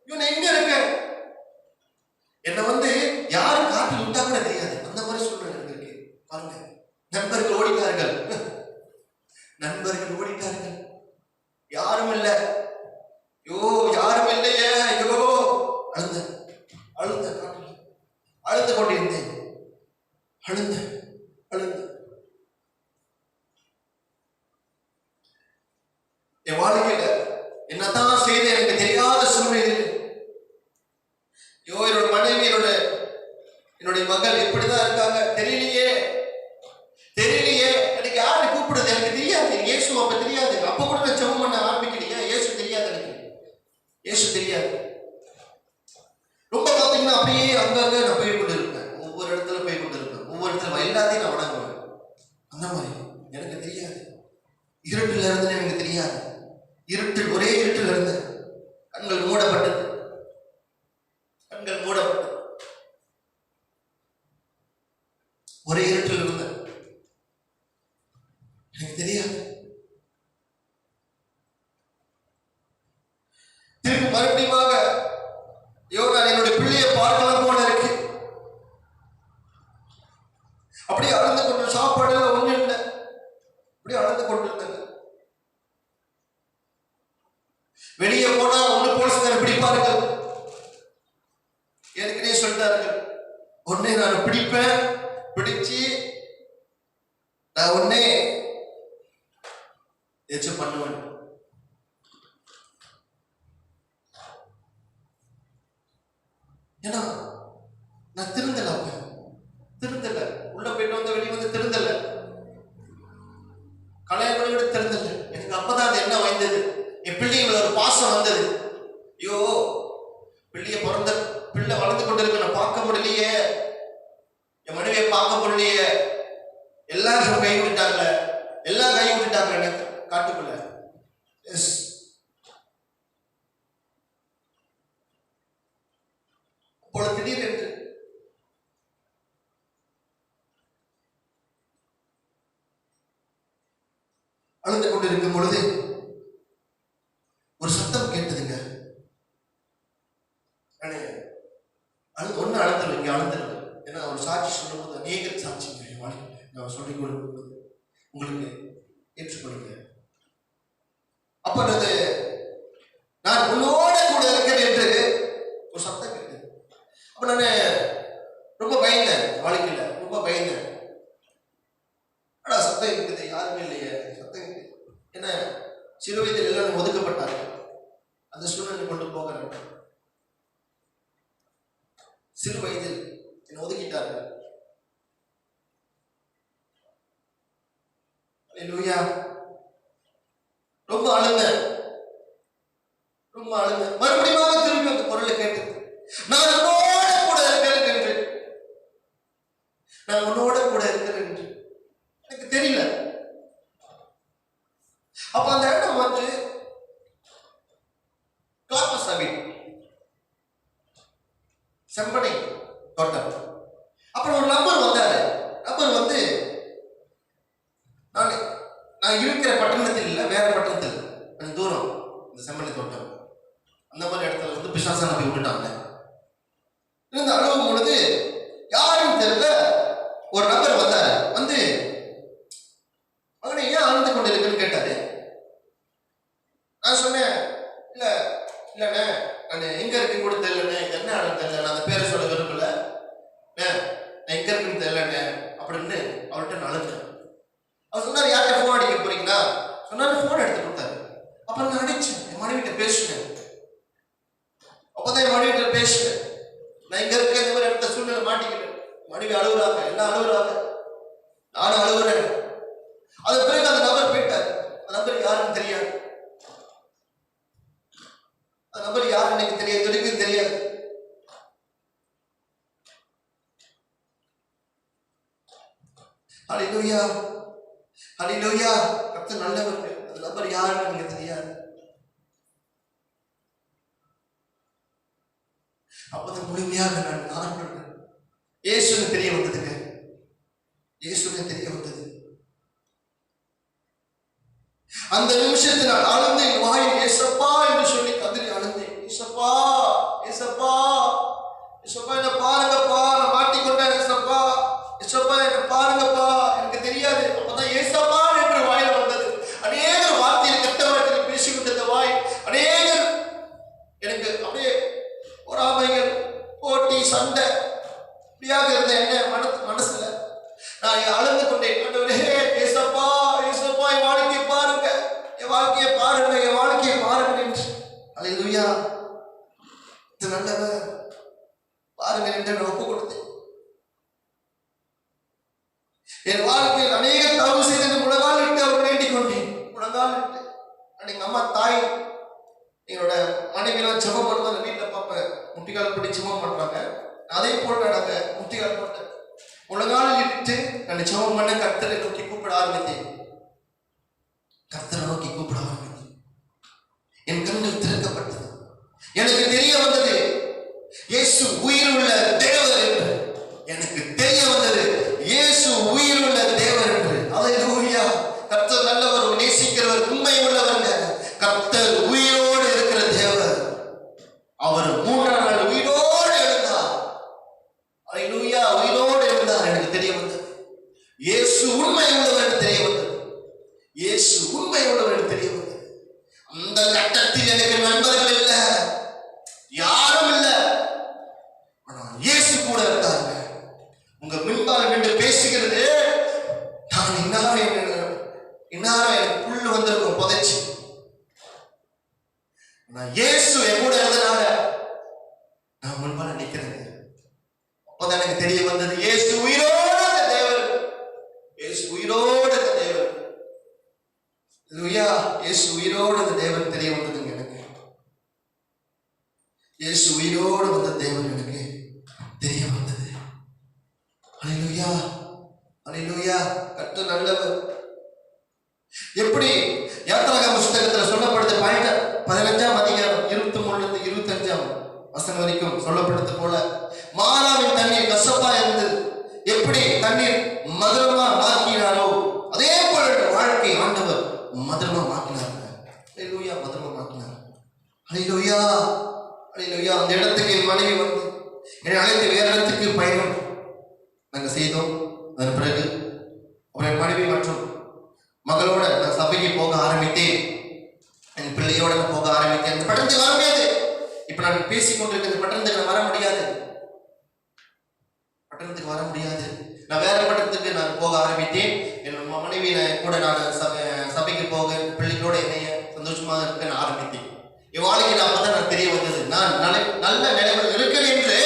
B: இவன் எங்க இருக்க, என்ன யாரு காட்டில் விட்டா கூட தெரியாது. அந்த மாதிரி சூழ்நிலை இருக்கு. பாருங்க, நண்பர்கள் ஓடிட்டார்கள். யாரும் இல்ல. யாரும் இல்லையே. அழுந்த காட்டில் அழுது கொண்டிருந்தேன். அழுந்த என் வாழ்க்கையில என்னதான் செய்த எனக்கு தெரியாத சூழ்நிலையில் என்னோட மனைவி, என்னுடைய மகள் இப்படிதான் இருக்காங்க. தெரியலையே, எனக்கு யாரு கூப்பிடுது எனக்கு தெரியாது. இயேசு அப்ப தெரியாது. அப்ப கூட நான் ஜெபம் பண்ண ஆரம்பிக்கலையா, இயேசு தெரியாது. எனக்கு இயேசு தெரியாது. ரொம்ப பார்த்தீங்கன்னா அப்படியே அங்கங்க நான் போய் கொண்டு இருப்பேன். ஒவ்வொரு இடத்துல போய் கொண்டு இருப்பேன். ஒவ்வொரு இடத்துல எல்லாத்தையும் நான் வணங்குவேன். அந்த மாதிரி எனக்கு தெரியாது. இருட்டுல இருந்து எனக்கு தெரியாது. ஒரே இருட்டில் இருந்த கண்கள் மூடப்பட்டது. ஒரே இருட்டில் இருந்த எனக்கு தெரியாது. திருப்பி மறுபடியும் சொல்கிறார்கள், உன்னை நான் பிடிப்பேன், பிடிச்சு நான் உன்னை ஏச்சும் பண்ணுவேன். ஏன்னா நான் திருந்தல, அப்ப திருந்தல, உள்ள போயிட்டு வந்து வெளியே வந்து திருந்தல, கல்யாணம் விட திருந்தல. எனக்கு அப்பதான் அது என்ன வந்தது, என் பிள்ளைங்கள ஒரு பாசம் வந்தது. ஐயோ பிள்ளைய பிள்ளை வளர்ந்து கொண்டு இருக்க நான் பார்க்க முடியலையே, என் மனைவியை பார்க்க முடியலையே, எல்லாரும் கை விட்டுட்டாங்க, எல்லாம் கை விட்டுட்டாங்க எனக்கு காட்டுக்குள்ள. எஸ், அப்பொழுது திடீரென்று அழுந்து கொண்டிருக்கும் பொழுது ஒரு சத்தம் கேட்டதுங்க. ஒன்னு அழுத்தல, இங்க அழுத்தல. ஏன்னா ஒரு சாட்சி சொல்லும் போது அநேக சாட்சிங்க நான் சொல்லிக் கொடுக்கும் உங்களுக்கு ஏற்றுக்கொள்ளுங்க. அப்ப நான் உன்னோட கூட இருக்கிறேன் என்று ஒரு சத்தம் கேட்டது. அப்ப நான் ரொம்ப பயந்தேன், வாழ்க்கையில ரொம்ப பயந்தேன். ஆனா சத்தம் இருக்குது, யாருமே இல்லையே, சத்தம் இருக்குது. ஏன்னா சிறு வயதில் எல்லாரும் ஒதுக்கப்பட்டாங்க, அந்த சூழ்நிலை கொண்டு போகிறாங்க. சிறு வயதில் என்னை ஒதுக்கிட்டார்கள். அல்லேலூயா. ரொம்ப அழுங்க, ரொம்ப அழுங்க. மறுபடியும் திரும்பி அந்த குரலை கேட்டது, நான் உன்னோட கூட இருக்கிறேன் என்று, நான் உன்னோட கூட இருக்கிறேன் என்று. எனக்கு தெரியல. அப்ப அந்த இடம் வந்து கிளாப்பசாவி செம்பனை தோட்டம். அப்புறம் ஒரு நபர் வந்தாரு. நபர் வந்து நான் இருக்கிற பட்டணத்தில் இல்லை, வேற பட்டணத்தில் கொஞ்சம் தூரம் இந்த செம்பனை தோட்டம், அந்த மாதிரி இடத்துல வந்து பிசாசான போய் விட்டுட்டாங்க. இந்த அழுவும் பொழுது யாரும் தெரியல ஒரு நபர் வந்தாரு. வந்து மகனை ஏன் அழுந்து கொண்டு இருக்குன்னு கேட்டாரு. நான் சொன்னேன், இல்லண்ணே நான் எங்க இருக்குன்னு கூட தெரியலண்ணே, என்ன ஆளுன்னு தெரியல, நான் அந்த பேரை சொல்ல விரும்பல, நான் எங்க இருக்குன்னு தெரியலண்ணே அப்படின்னு அவர்கிட்ட நான் அழுந்தேன். அவர் சொன்னார், யார்கிட்ட போன் அடிக்க போறீங்களா சொன்னாரு. போன் எடுத்து கொடுத்தாரு. அப்புறம் நான் அடிச்சேன், என் மனைவிட்ட பேசுனேன். அப்பதான் என் மனைவிட்ட பேசுனேன், நான் இங்க இருக்க இந்த மாதிரி இடத்த சூழ்நிலை மாட்டிக்கிறேன். மனைவி அழுகுறாங்க, எல்லாம் அழுகுறாங்க, நானும் அழுகுறேன். அது பிறகு அந்த நபர் போயிட்டார். அந்த நபர் யாருன்னு தெரியாது, அந்த நபர் யாருன்னு எனக்கு தெரியாது, வரைக்கும் தெரியாது. ஹல்லேலூயா, ஹல்லேலூயா. கர்த்தர் நல்லவர். அந்த நபர் யாருன்னு எனக்கு தெரியாது. அப்பதான் முழுமையாக நான் இயேசுன்னு தெரிய வந்ததுங்க, இயேசுன்னு தெரிய வந்தது. அந்த நிமிஷத்தில் நான் அழுந்து வாயில் ஏசப்பா என்று சொல்லி கதறி அழுந்தேன். ஏசப்பா, ஏசப்பா, ஏசப்பா என்ன பாருங்கப்பா, நான் மாட்டிக்கொண்டேன். ஏசப்பா, ஏசப்பா என்ன பாருங்கப்பா, எனக்கு தெரியாது. அப்பதான் ஏசப்பா என்று வாயில் வந்தது. அநேகர் வார்த்தையில் கெட்ட வார்த்தையில் பேசிவிட்டது வாய். அநேகர் எனக்கு அப்படியே பொறாமைகள், போட்டி, சண்டை இப்படியாக இருந்த என்ன மனசுல நான் அழுந்து கொண்டேன். ஏசப்பா, ஏசப்பா என் வாழ்க்கையை பாருங்க, என் வாழ்க்கையை பாருங்க, என் வாழ்க்கையை பாருங்க என்று. அல்லேலூயா. இது நல்லவர் பாருங்க என்று நான் ஒப்பு கொடுத்தேன். என் வாழ்க்கையில் அநேக தவறு செய்து முழங்கால் இட்டு அவர் வேண்டிக் கொண்டேன். முழங்கால் இட்டு எங்க அம்மா தாய் எங்களோட மனைவியெல்லாம் ஜெபம் பண்ணுவாங்க. வீட்டில் பார்ப்பேன் முட்டிக்கால் படி ஜெபம் பண்றாங்க. அதே போல் நாங்க முட்டிக்கால் போட்டேன், முழங்கால் இட்டு நான் ஜெபம் பண்ண கர்த்தரை நோக்கி கூப்பிட ஆரம்பித்தேன். கர்த்தரை நோக்கி கூப்பிட ஆரம்பித்தேன். என் கண்கள் திறக்கப்பட்டது. எனக்கு தெரிய வந்தது இயேசு உயிர் உள்ள தேவர் என்று. எனக்கு தெரிய வந்தது இயேசு உயிர் உள்ள தேவர் என்று. அல்லேலூயா. கர்த்தர் நல்லவர், நேசிக்கிறவர், உண்மை உள்ளவர். கர்த்தர் உயிரோடு இருக்கிற தேவர். அவர் 3ஆம் நாள் உயிரோடு இருந்தார். அல்லேலூயா. உயிரோடு இருந்தார். எனக்கு தெரிய வந்தது இயேசு உண்மை உள்ளவர் என்று தெரிய வந்தது. இயேசு உண்மை உள்ளவர் என்று தெரிய வந்தது. அந்த கட்டத்தில் எனக்கு நண்பர்கள் இல்லை, யாரும் இல்லை. ஆனால் இயேசு பேசுகிறது. நான் இன்னாரம் எனக்கு புல்லு வந்திருக்கும் புதைச்சு. நான் இயேசு என் கூட இருந்தனால நான் முன்பால நிக்கிறேன். அப்பதான் எனக்கு தெரிய வந்தது, இயேசு உயிரோடு தேவன், இயேசு உயிரோடு தேவன். இயேசு உயிரோடு தேவன் தெரிய வந்ததுங்க எனக்கு. இயேசு உயிரோடு வந்த தேவன் எனக்கு தெரிய வந்தது. அல்லேலூயா, அல்லேலூயா. கர்த்தர் நல்லவர். எப்படி யாத்திராகம புத்தகத்தில் சொல்லப்படுது 15ஆம் அதிகாரம் 23 25 வசனம் வரைக்கும் சொல்லப்படுது போல, மாறாவின் தண்ணீர் கசப்பா இருந்தது. எப்படி தண்ணீர் மதுரமா மாக்கினாரோ அதே போல வாழ்க்கை ஆண்டவர் மதுரமா மாக்கினார். அல்லேலூயா, மதுரமா மாக்கினார். அல்லேலூயா, அல்லேலூயா. அந்த இடத்துக்கு என் மனைவி வந்து என்னை அழைத்து வேற இடத்துக்கு பயணம் நாங்க செய்தோம். அதன் பிறகு அப்புறம் என் மனைவி மற்றும் மகளோட நான் சபைக்கு போக ஆரம்பித்தேன். என் பிள்ளையோட நான் போக ஆரம்பித்தேன். அந்த பட்டணத்துக்கு வர முடியாது. இப்ப நான் பேசிக் கொண்டிருக்கிற பட்டணத்துக்கு நான் வர முடியாது. பட்டணத்துக்கு வர முடியாது. நான் வேற பட்டணத்துக்கு நான் போக ஆரம்பித்தேன். என் மனைவி கூட நான் சபைக்கு போக பிள்ளைகளோட என்னைய சந்தோஷமாக இருக்க நான் ஆரம்பித்தேன். என் வாழ்க்கையில் அப்பதான் நான் தெரிய வந்தது, நான் நல்ல நிலைமையில் இருக்கிறேன் என்று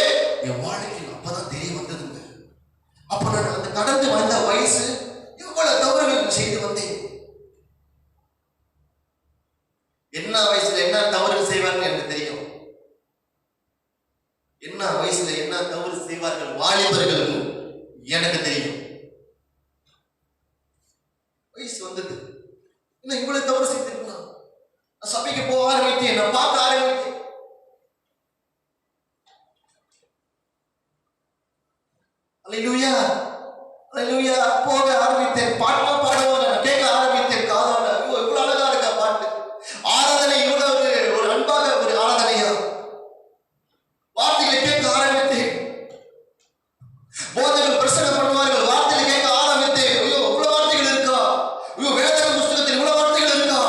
B: என் வாழ்க்கையில் அப்பதான் தெரிய வந்ததுங்க. அப்ப நான் அந்த கடந்து வந்த வயசு எவ்வளவு தவறுகள் செய்து வந்தேன். என்ன வயசுல என்ன தவறு செய்வார்கள் எனக்கு தெரியும். என்ன வயசுல என்ன தவறு செய்வார்கள் வாலிபர்கள் எனக்கு தெரியும். வயசு வந்தது, என்ன இவ்வளவு தவறு செய்திருக்கலாம். நான் சபைக்கு போக ஆரம்பித்தேன், நான் பார்க்க ஆரம்பித்தேன். அல்லேலூயா, அல்லேலூயா. போக ஆரம்பித்தேன், பாட்டு பாடுவாங்க, நான் கேட்க ஆரம்பித்தேன் காதால. இவ்வளவு அழகா இருக்கா பாட்டு, ஆராதனை இவ்வளவு ஒரு அன்பாக ஒரு ஆராதனையா. வார்த்தைகளை கேட்க ஆரம்பித்தேன். போதகர்கள் பிரசங்கம் பண்ணுவார்கள், வார்த்தைகளை கேட்க ஆரம்பித்தேன். ஐயோ இவ்வளவு வார்த்தைகள் இருக்கா, ஐயோ வேதாக புஸ்தகத்தில் இவ்வளவு வார்த்தைகள் இருக்கா.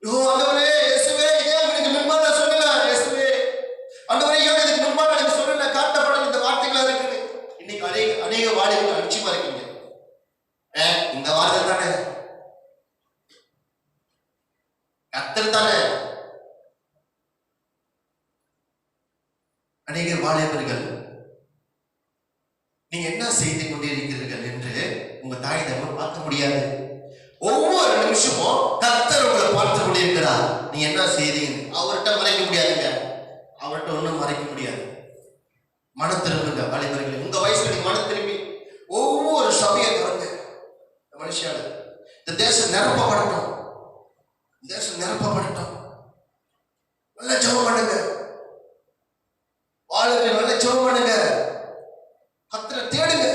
B: ஐயோ ஆண்டவரே இயேசுவே, ஏன் எனக்கு முன்பாக சொல்லல, இயேசுவே ஆண்டவரே ஏன் எனக்கு முன்பாக எனக்கு சொல்லல, காட்டப்பட இந்த வார்த்தைகளா இருக்குது. இன்னைக்கு அநேக வார்த்தைகள் அடிச்சுமா இருக்கீங்க. இந்த வார்த்தை தானே கர்த்தர் தானே. அநேக வாலிபர்கள் நீங்க என்ன செய்து கொண்டிருக்கிறீர்கள் என்று உங்க தாய் தகவல் பார்க்க முடியாது. ஒவ்வொரு நிமிஷமும் கர்த்தர் உங்களை பார்த்து கொண்டிருக்கிறார். நீங்க என்ன செய்தீங்க அவர்கிட்ட மறைக்க முடியாதுங்க. அவர்கிட்ட ஒண்ணும் மறைக்க முடியாது. மன திரும்புங்க வாலிபர்கள். உங்க வயசுல நீங்க மன திரும்பி ஒவ்வொரு சபையை திறங்க. மனுஷால இந்த தேசம் நிரப்பப்படட்டும், தேசம் நிரப்பப்படட்டும். நல்ல ஜெபம் பண்ணுங்க வாலிபர்கள், நல்ல ஜெபம் பண்ணுங்க. கர்த்தரை தேடுங்க.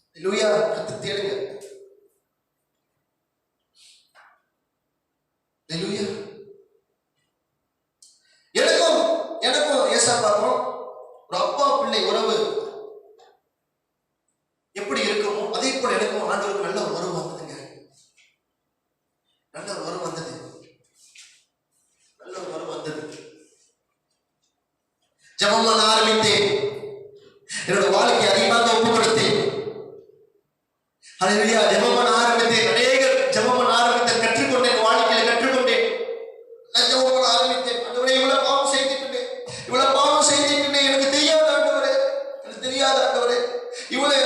B: அல்லேலூயா, கர்த்தரை தேடுங்க. அல்லேலூயா. எனக்கும் ஏசாப்பாக்கும் ஒரு அப்பா பிள்ளை உறவு எப்படி இருக்குமோ அதே போல எனக்கும் ஆண்டவருக்கு நல்ல ஒரு உறவு வந்ததுங்க. நல்ல ஒரு உறவு வந்தது, நல்ல ஒரு உறவு வந்தது. ஜெபம் பண்ண ஆரம்பித்தேன். என்னோட வாழ்க்கை அதிகமாக ஒப்பு கொடுத்தேன். அல்லேலூயா. ஜெபம் பண்ண ஆரம்பித்தேன். அநேக ஜெபம் பண்ண ஆரம்பித்தேன், கற்றுக்கொண்டேன், வாழ்க்கையில கற்றுக்கொண்டேன். நான் ஜெபம் பண்ண ஆரம்பித்தேன். ஆண்டவரே இவ்வளவு பாவம் செய்துட்டேன், இவ்வளவு பாவம் செய்துட்டேன், எனக்கு தெரியாத ஆண்டவரே, எனக்கு தெரியாத ஆண்டவரே. இவ்வளவு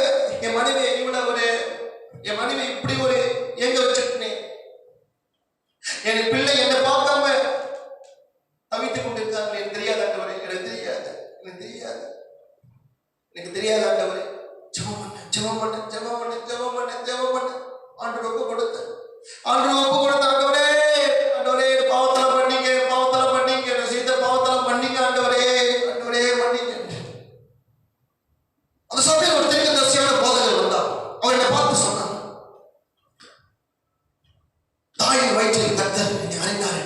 B: என் மனைவி இப்படி ஒரு எங்க வச்சிருக்கேன். என் பிள்ளை என்னை பார்க்காம தவித்துக் கொண்டிருக்காங்க. எனக்கு தெரியாத ஆண்டவரே, எனக்கு தெரியாது, எனக்கு தெரியாது, எனக்கு தெரியாத ஆண்டவரே. ஜெபம் பண்ண ஜெபம் பண்ண ஜெபம் பண்ண ஜெபம் பண்ண ஜெபம் பண்ண ஆண்டவர் ஒப்பு கொடுத்த ஆண்டவரே, ஆண்டவரே பாவத்தெல்லாம் பண்ணீங்க, பாவத்தெல்லாம் பண்ணீங்க, நான் செய்த பாவத்தெல்லாம் பண்ணீங்க ஆண்டவரே, ஆண்டவரே பண்ணீங்க. அந்த சபையில் ஒரு தீர்க்கதரிசியான போதகர் வந்தார். அவர் என்னை பார்த்து சொன்னார், தாயின் வயிற்றில் கர்த்தர் என்னை அறிந்தார்.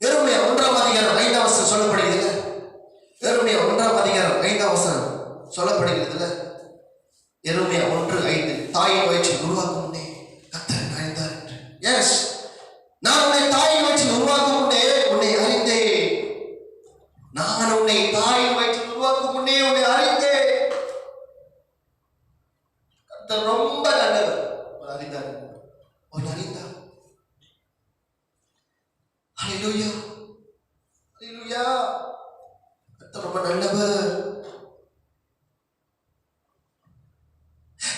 B: எருமையா 1ஆம் அதிகாரம் 5ஆம் வசனம் சொல்லப்படுகிறது. எருமையா 1ஆம் அதிகாரம் 5ஆம் வசனம் சொல்லப்படுகிறது. எருமையா 1:5 தாயின் வயிற்றில் உருவாக்கும் முன்னே கர்த்தர் என்னை அறிந்தார். எஸ், நான் உன்னை தாயின் வயிற்றில் உருவாக்கும் முன்னே உன்னை அறிந்தேன். நான் உன்னை தாயின் வயிற்றில் உருவாக்கும் முன்னே உன்னை அறிந்தேன். ரொம்ப நல்லவர்.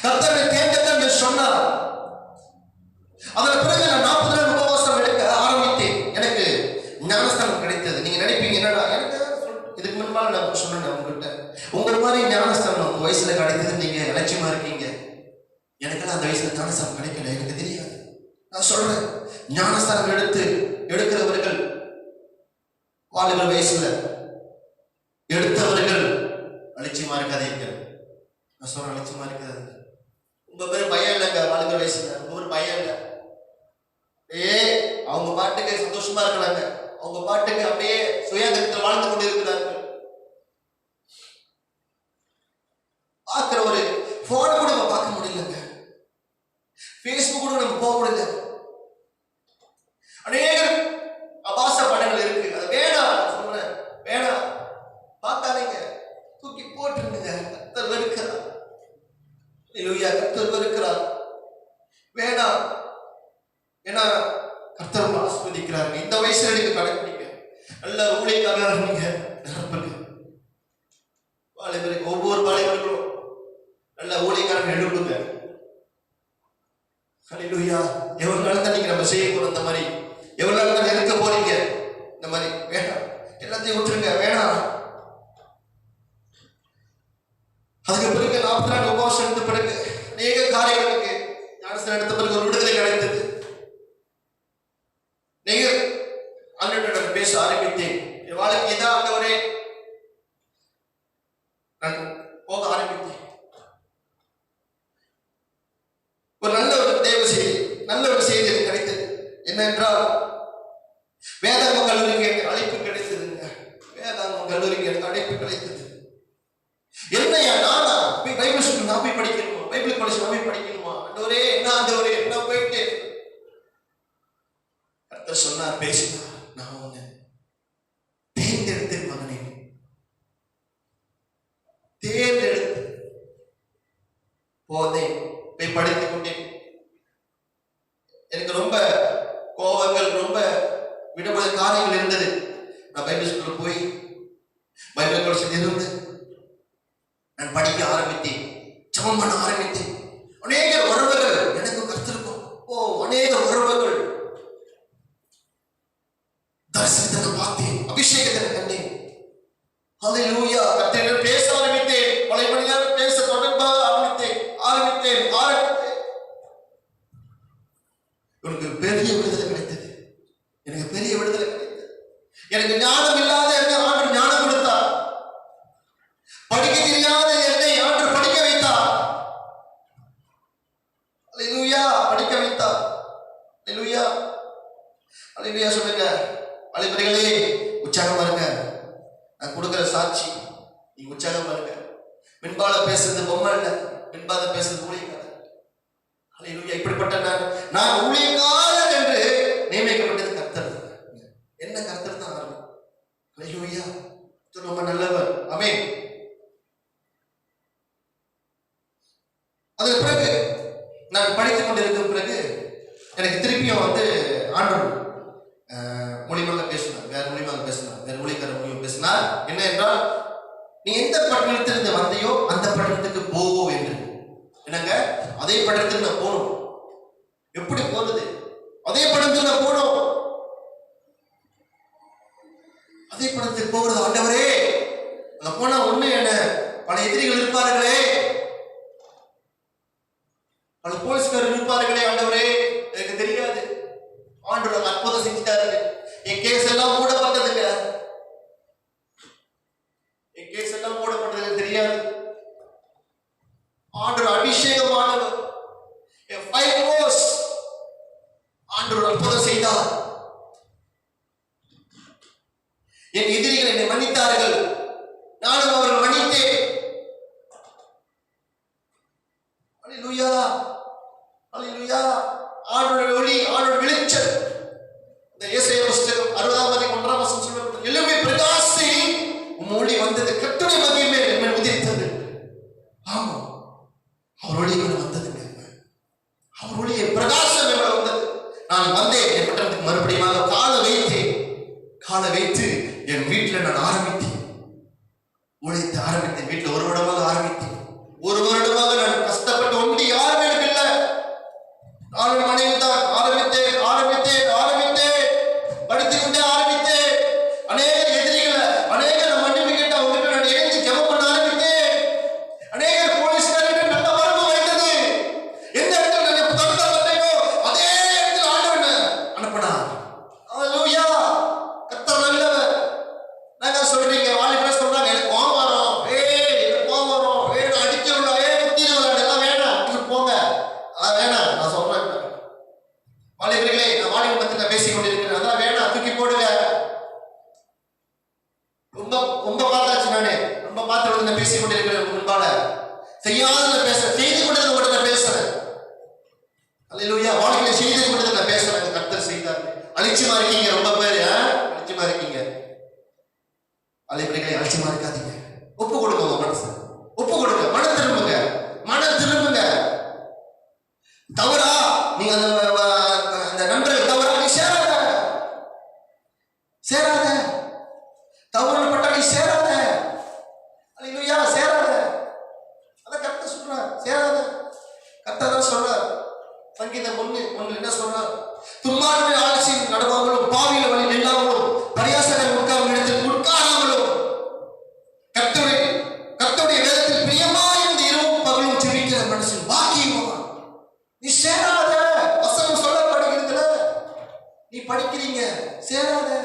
B: கர்த்தரை தேர்ந்தெடுத்தேன் என்று சொன்னார். அதன் பிறகு நான் 40 நாள் உபவாசம் எடுக்க ஆரம்பித்தேன். எனக்கு ஞானஸ்தானம் கிடைத்தது. நீங்க நினைப்பீங்க என்னடா எனக்கு இதுக்கு முன்பாக நான் சொன்னேன் உங்ககிட்ட, உங்க மாதிரி ஞானஸ்தானம் உங்க வயசுல கிடைத்தது நீங்க அலட்சியமா இருக்கீங்க. எனக்கெல்லாம் அந்த வயசுல ஞானஸ்தானம் கிடைக்கல, எனக்கு தெரியாது. நான் சொல்றேன், ஞானஸ்தானம் எடுக்கிறவர்கள் வாலிபர் வயசுல எடுத்தவர்கள் அலட்சியமா இருக்காதீர்கள். நான் சொல்றேன், அலட்சியமா இருக்காது. உங்க பேர் பயம் இல்லைங்க, வாலிபர் வயசுல உங்க பேர் பயம் இல்லை. அவங்க பாட்டுக்கு சந்தோஷமா இருக்கிறாங்க, அவங்க பாட்டுக்கு அப்படியே சுயாதீனத்தில் வாழ்ந்து கொண்டு இருக்கிறார்கள். பார்க்கிற ஒரு போன கூட நம்ம பார்க்க முடியலங்க, பேஸ்புக் கூட நம்ம போக முடியல. அநேக அபாச படங்கள் இருக்கு, அது வேணாம் சொல்றேன், வேணாம் பார்க்காதீங்க, தூக்கி போட்டுருங்க. கர்த்தர் வெறுக்கிறார். அல்லேலூயா, கர்த்தர் வெறுக்கிறார். வேணாம், ஏன்னா கர்த்தர் ஆஸ்வதிக்கிறார். இந்த வயசுல நீங்க கடைப்பிடிங்க, நல்ல ஊழியக்காரா நீங்க வாலிபருக்கு, ஒவ்வொரு வாலிபர்களும் நல்ல ஊழியக்காரன் எழுப்புங்க. அல்லேலூயா. எவ்வளவு நாள் தான் நீங்க நம்ம செய்ய போறோம், இந்த மாதிரி எவ்வளவு நாள் தான் இருக்க போறீங்க இந்த மாதிரி? வேணாம், எல்லாத்தையும் விட்டுருங்க, வேணாம். அதுக்கு பிறகு 40 நாள் உபவாசம் எடுத்த பிறகு அநேக காரியங்களுக்கு ஞானஸ்தானம் எடுத்த பிறகு ஒரு விடுதலை கிடைத்தது. நீங்கள் ஆண்டவரிடம் பேச ஆரம்பித்தேன். என் வாழ்க்கை இதான் ஆண்டவரே, நான் போக ஆரம்பித்தேன். ஒரு நல்ல ஒரு தேவ செய்தி, நல்ல ஒரு செய்தி எனக்கு கிடைத்தது. என்னென்றால், வேதாகம கல்லூரிக்கு எனக்கு அழைப்பு கிடைத்ததுங்க. வேதாகம கல்லூரிக்கு எனக்கு அழைப்பு கிடைத்தது. என்னையா நானா பைபிள் ஸ்கூல் நான் போய் படிக்கணுமா, பைபிள் படிச்சு நான் போய் படிக்கணுமா? ஆண்டவரே என்ன, ஆண்டவரே என்ன போயிட்டு கர்த்தர் சொன்னார், பேசினார். நான் உன்னை தேர்ந்தெடுத்தேன் மகனே, தேர்ந்தெடுத்து போதேன், போய் படித்துக் கொண்டேன். எனக்கு ரொம்ப கோபங்கள், ரொம்ப விடுபட காரியங்கள் இருந்தது. நான் பைபிள் ஸ்கூல் போய் பைபிள் படிச்சது இருந்து நான் படிக்க ஆரம்பித்தேன், ஜெபம் பண்ண ஆரம்பித்தேன். அநேக உறவுகள் எனக்கு கர்த்தருக்கும் அநேக உறவுகள் தரிசனத்தை பார்த்தேன், அபிஷேகத்தை கண்டேன். அல்லேலூயா. கர்த்தரிடம் பேச ஆரம்பித்தேன், பல மணி நேரம் பேச தொடர்பாக ஆரம்பித்தேன். உனக்கு பெரிய விடுதலை கிடைத்தது, எனக்கு பெரிய விடுதலை கிடைத்தது. எனக்கு ஞானம் இல்லாத என்னை ஆண்டவர் ஞானம் கொடுத்தார், படிக்க தெரியாத என்னை ஆண்டவர் படிக்க வைத்தார். அல்லேலூயா, படிக்க வைத்தார். அல்லேலூயா, அல்லேலூயா சொல்லுங்க. வாலிபர்களே உற்சாகம் பாருங்க, நான் கொடுக்கிற சாட்சி, நீங்க உற்சாகம் பாருங்க. பின்பால பேசுறது பொம்மை இல்ல, பின்பால பேசுறது ஊழியக்காரன். அல்லேலூயா. இப்படிப்பட்ட நான் ஊழியக்காரன் என்று நியமிக்கப்பட்டது கர்த்தர். என்ன கர்த்தர் தான் ஆரம்பம். அல்லேலூயா, ரொம்ப நல்லவர். ஆமென். அதுக்கு பிறகு நான் படித்துக் கொண்டிருக்கும் பிறகு எனக்கு திருப்பியும் ஆண்டவர் மூலியமாக பேசினார், வேற மூலியமாக பேசினார், வேற ஊழியக்காரர் மூலியமாக பேசினார். என்ன என்றால், நீ எந்த பட்டணத்திலிருந்து வந்தையோ அந்த பட்டணத்துக்கு போ என்று. என்னங்க, அதே பட்டணத்துக்கு நான் போகணும். எப்படி போறது? அதே பட்டணத்துக்கு நான் போகணும். அதே பட்டணத்துக்கு போகிறது. ஆண்டவரே, அங்க போனா ஒண்ணு என்ன, பல எதிரிகள் இருப்பார்களே, பல போலீஸ்காரர் இருப்பார்களே. ஆண்டவரே, எனக்கு தெரியாது. ஆண்டவர் அற்புதம் செஞ்சுட்டாரு. என் கேஸ் எல்லாம் மூடப்பட்டதுங்க, என் கேஸ் எல்லாம் மூடப்பட்டது தெரியாது. ஆண்டவர் அபிஷேகமானவர். என் ஃபைல் கோர்ஸ் ஆண்டவர் அற்புதம் செய்தார். என் எதிரிகள் என்னை மன்னித்தார்கள், நானும் அவர்கள் மன்னித்தேன். அல்லேலூயா, அல்லேலூயா. ஆண்டவருடைய ஒளி, ஆண்டவருடைய வெளிச்சம். இந்த ஏசாயா புத்தகம் 60:1 சொல்லப்பட்டது, எழும்பி பிரகாசி, உம் ஒளி வந்தது, கர்த்தருடைய மகிமை என்மேல் உதித்தது. ஆமா, அவர் ஒளி வந்ததுங்க, அவர் ஒளிய பிரகாசம் எவ்வளவு வந்தது. நான் வந்தேன், என் பட்டணத்துக்கு மறுபடியும் காலை வைத்து என் வீட்டில் நான் ஆரம்பித்தேன். ஊழியத்தை ஆரம்பித்தேன். வீட்டில் 1 வருடமாக ஆரம்பித்தேன். 1 வருடமாக நான் கஷ்டப்பட்டு ஒண்டி யாருமே எனக்கு இல்லை. நான் மனைவி தான் ஆரம்பித்தேன். படித்துக் கொண்டே ஆரம்பித்தேன். அநேக எதிரிகளை அநேக மன்னிப்பு கேட்டு அவங்க நான் எழுந்து ஜெபம் பண்ண ஆரம்பித்தேன். அநேக போலீஸ்காரர்கள் நல்ல வரவு வைத்தது. எந்த இடத்துல நான் தொடர்ந்து வந்தேனோ அதே இடத்துல ஆண்டவன் அனுப்பினார். ஹalleluya. கர்த்தர் நல்லவர். நாங்க சொல்றீங்க வாலிபர் சொல்றாங்க எனக்கு கோபம் வரும். எனக்கு கோபம் வரும். நான் அடிக்கிறோம். குத்திடுவாங்க. எல்லாம் வேணாம். இது போங்க. அது வேணாம். நான் சொல்றேன் வாலிபர்களே, நான் வாலிபர் பத்தி நான் பேசிக் கொண்டிருக்கிறேன். அதான் வேணாம், தூக்கி போடுங்க. ரொம்ப பார்த்தாச்சு. நானு ரொம்ப பார்த்து நான் பேசிக் கொண்டிருக்கிறேன். முன்பால செய்யாத பேசுறேன், செய்து கொண்டது கூட நான் பேசுறேன். அல்லேலூயா. வாழ்க்கையில செய்து கொண்டது நான் பேசுறேன். கர்த்தர் செய்தார். அழிச்சுமா இருக்கீங்க ரொம்ப பேரு. அழிச்சுமா இருக்கீங்க. வாலிபர்களே, அழிச்சுமா இருக்காதீங்க. ஒப்பு கொடுங்க. உங்க மனசு ஒப்பு கொடுங்க. மனம் திரும்புங்க. தவறா நீங்க அந்த நண்பர்கள் தவறா நீ சேராத. தவறு பட்டா நீ சேராத. அல்லேலூயா. சேராத. அத கர்த்தர் சொல்றார். சேராத. கர்த்தர் தான் சொல்றார். சங்கீதம் 1 என்ன சொல்றார்? துன்மார்க்கரின் ஆலோசனையில் நடவாமலும் பாவியின் வழியில் நில்லாமலும் பரியாசகர் உட்காரும் இடத்தில் உட்காராமலும் கர்த்தருடைய வேதத்தில் பிரியமாயிருந்து இரவும் பகலும் ஜெபிக்கிற மனுஷன் பாக்கியவான். நீ சேராத. வசனம் சொல்லப்படுகிறதுல நீ படிக்கிறீங்க. சேராதீங்க.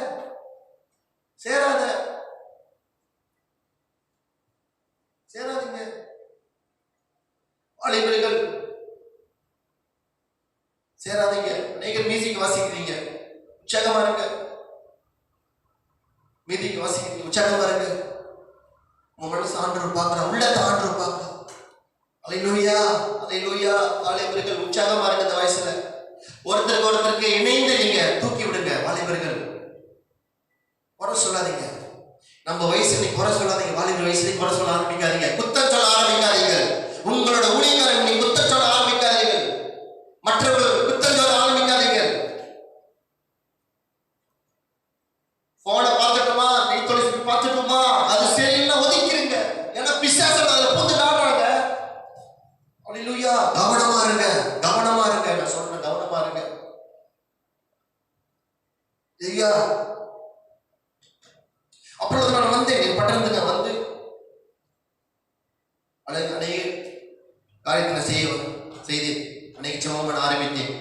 B: வாலிபர்கள் சேராதீங்க. அநேகர் மியூசிக் வாசிக்கிறீங்க, உற்சாகமா இருங்க. மியூசிக் வாசிக்கிறீங்க, உற்சாகமா இருங்க. உங்க மனசு ஆண்டவர் பார்க்கிறார், உள்ளத்தை ஆண்டவர் பார்க்கிறார். அல்லேலூயா. வாலிபர்கள் உற்சாகமா இருங்க. இந்த வயசுல ஒருத்தருக்கு இணைந்து நீங்க தூக்கி விடுங்க. வாலிபர்கள் குறை சொல்லாதீங்க. நம்ம வயசுல குறை சொல்லாதீங்க. வாலிபர் வயசுல குறை சொல்ல ஆரம்பிக்காதீங்க. குத்தம் சொல்ல ஆரம்பிக்காதீங்க. உங்களோட ஊழியக்காரன் நீ குத்தம் சொல்ல ஆரம்பிக்காதீங்க. மற்றவர்கள் குத்தம் சொல்ல ஆரம்பிக்காதீங்க. போனை பார்த்துட்டோமா, கைத்தொலைபேசி பார்த்துட்டோமா, அது சரியில்லை ஒதுக்கிருங்க. ஏன்னா பிசாசு அதுல பூந்து நாடுறாங்க. அல்லேலூயா. கவனமா இருங்க. நான் சொல்றேன், கவனமா இருங்க. ஐயா, அப்பொழுது நான் வந்தேன். பட்டணத்துக்கு வந்து அநேக காரியத்தை செய்து அநேக ஜெபம் பண்ண ஆரம்பித்தேன்.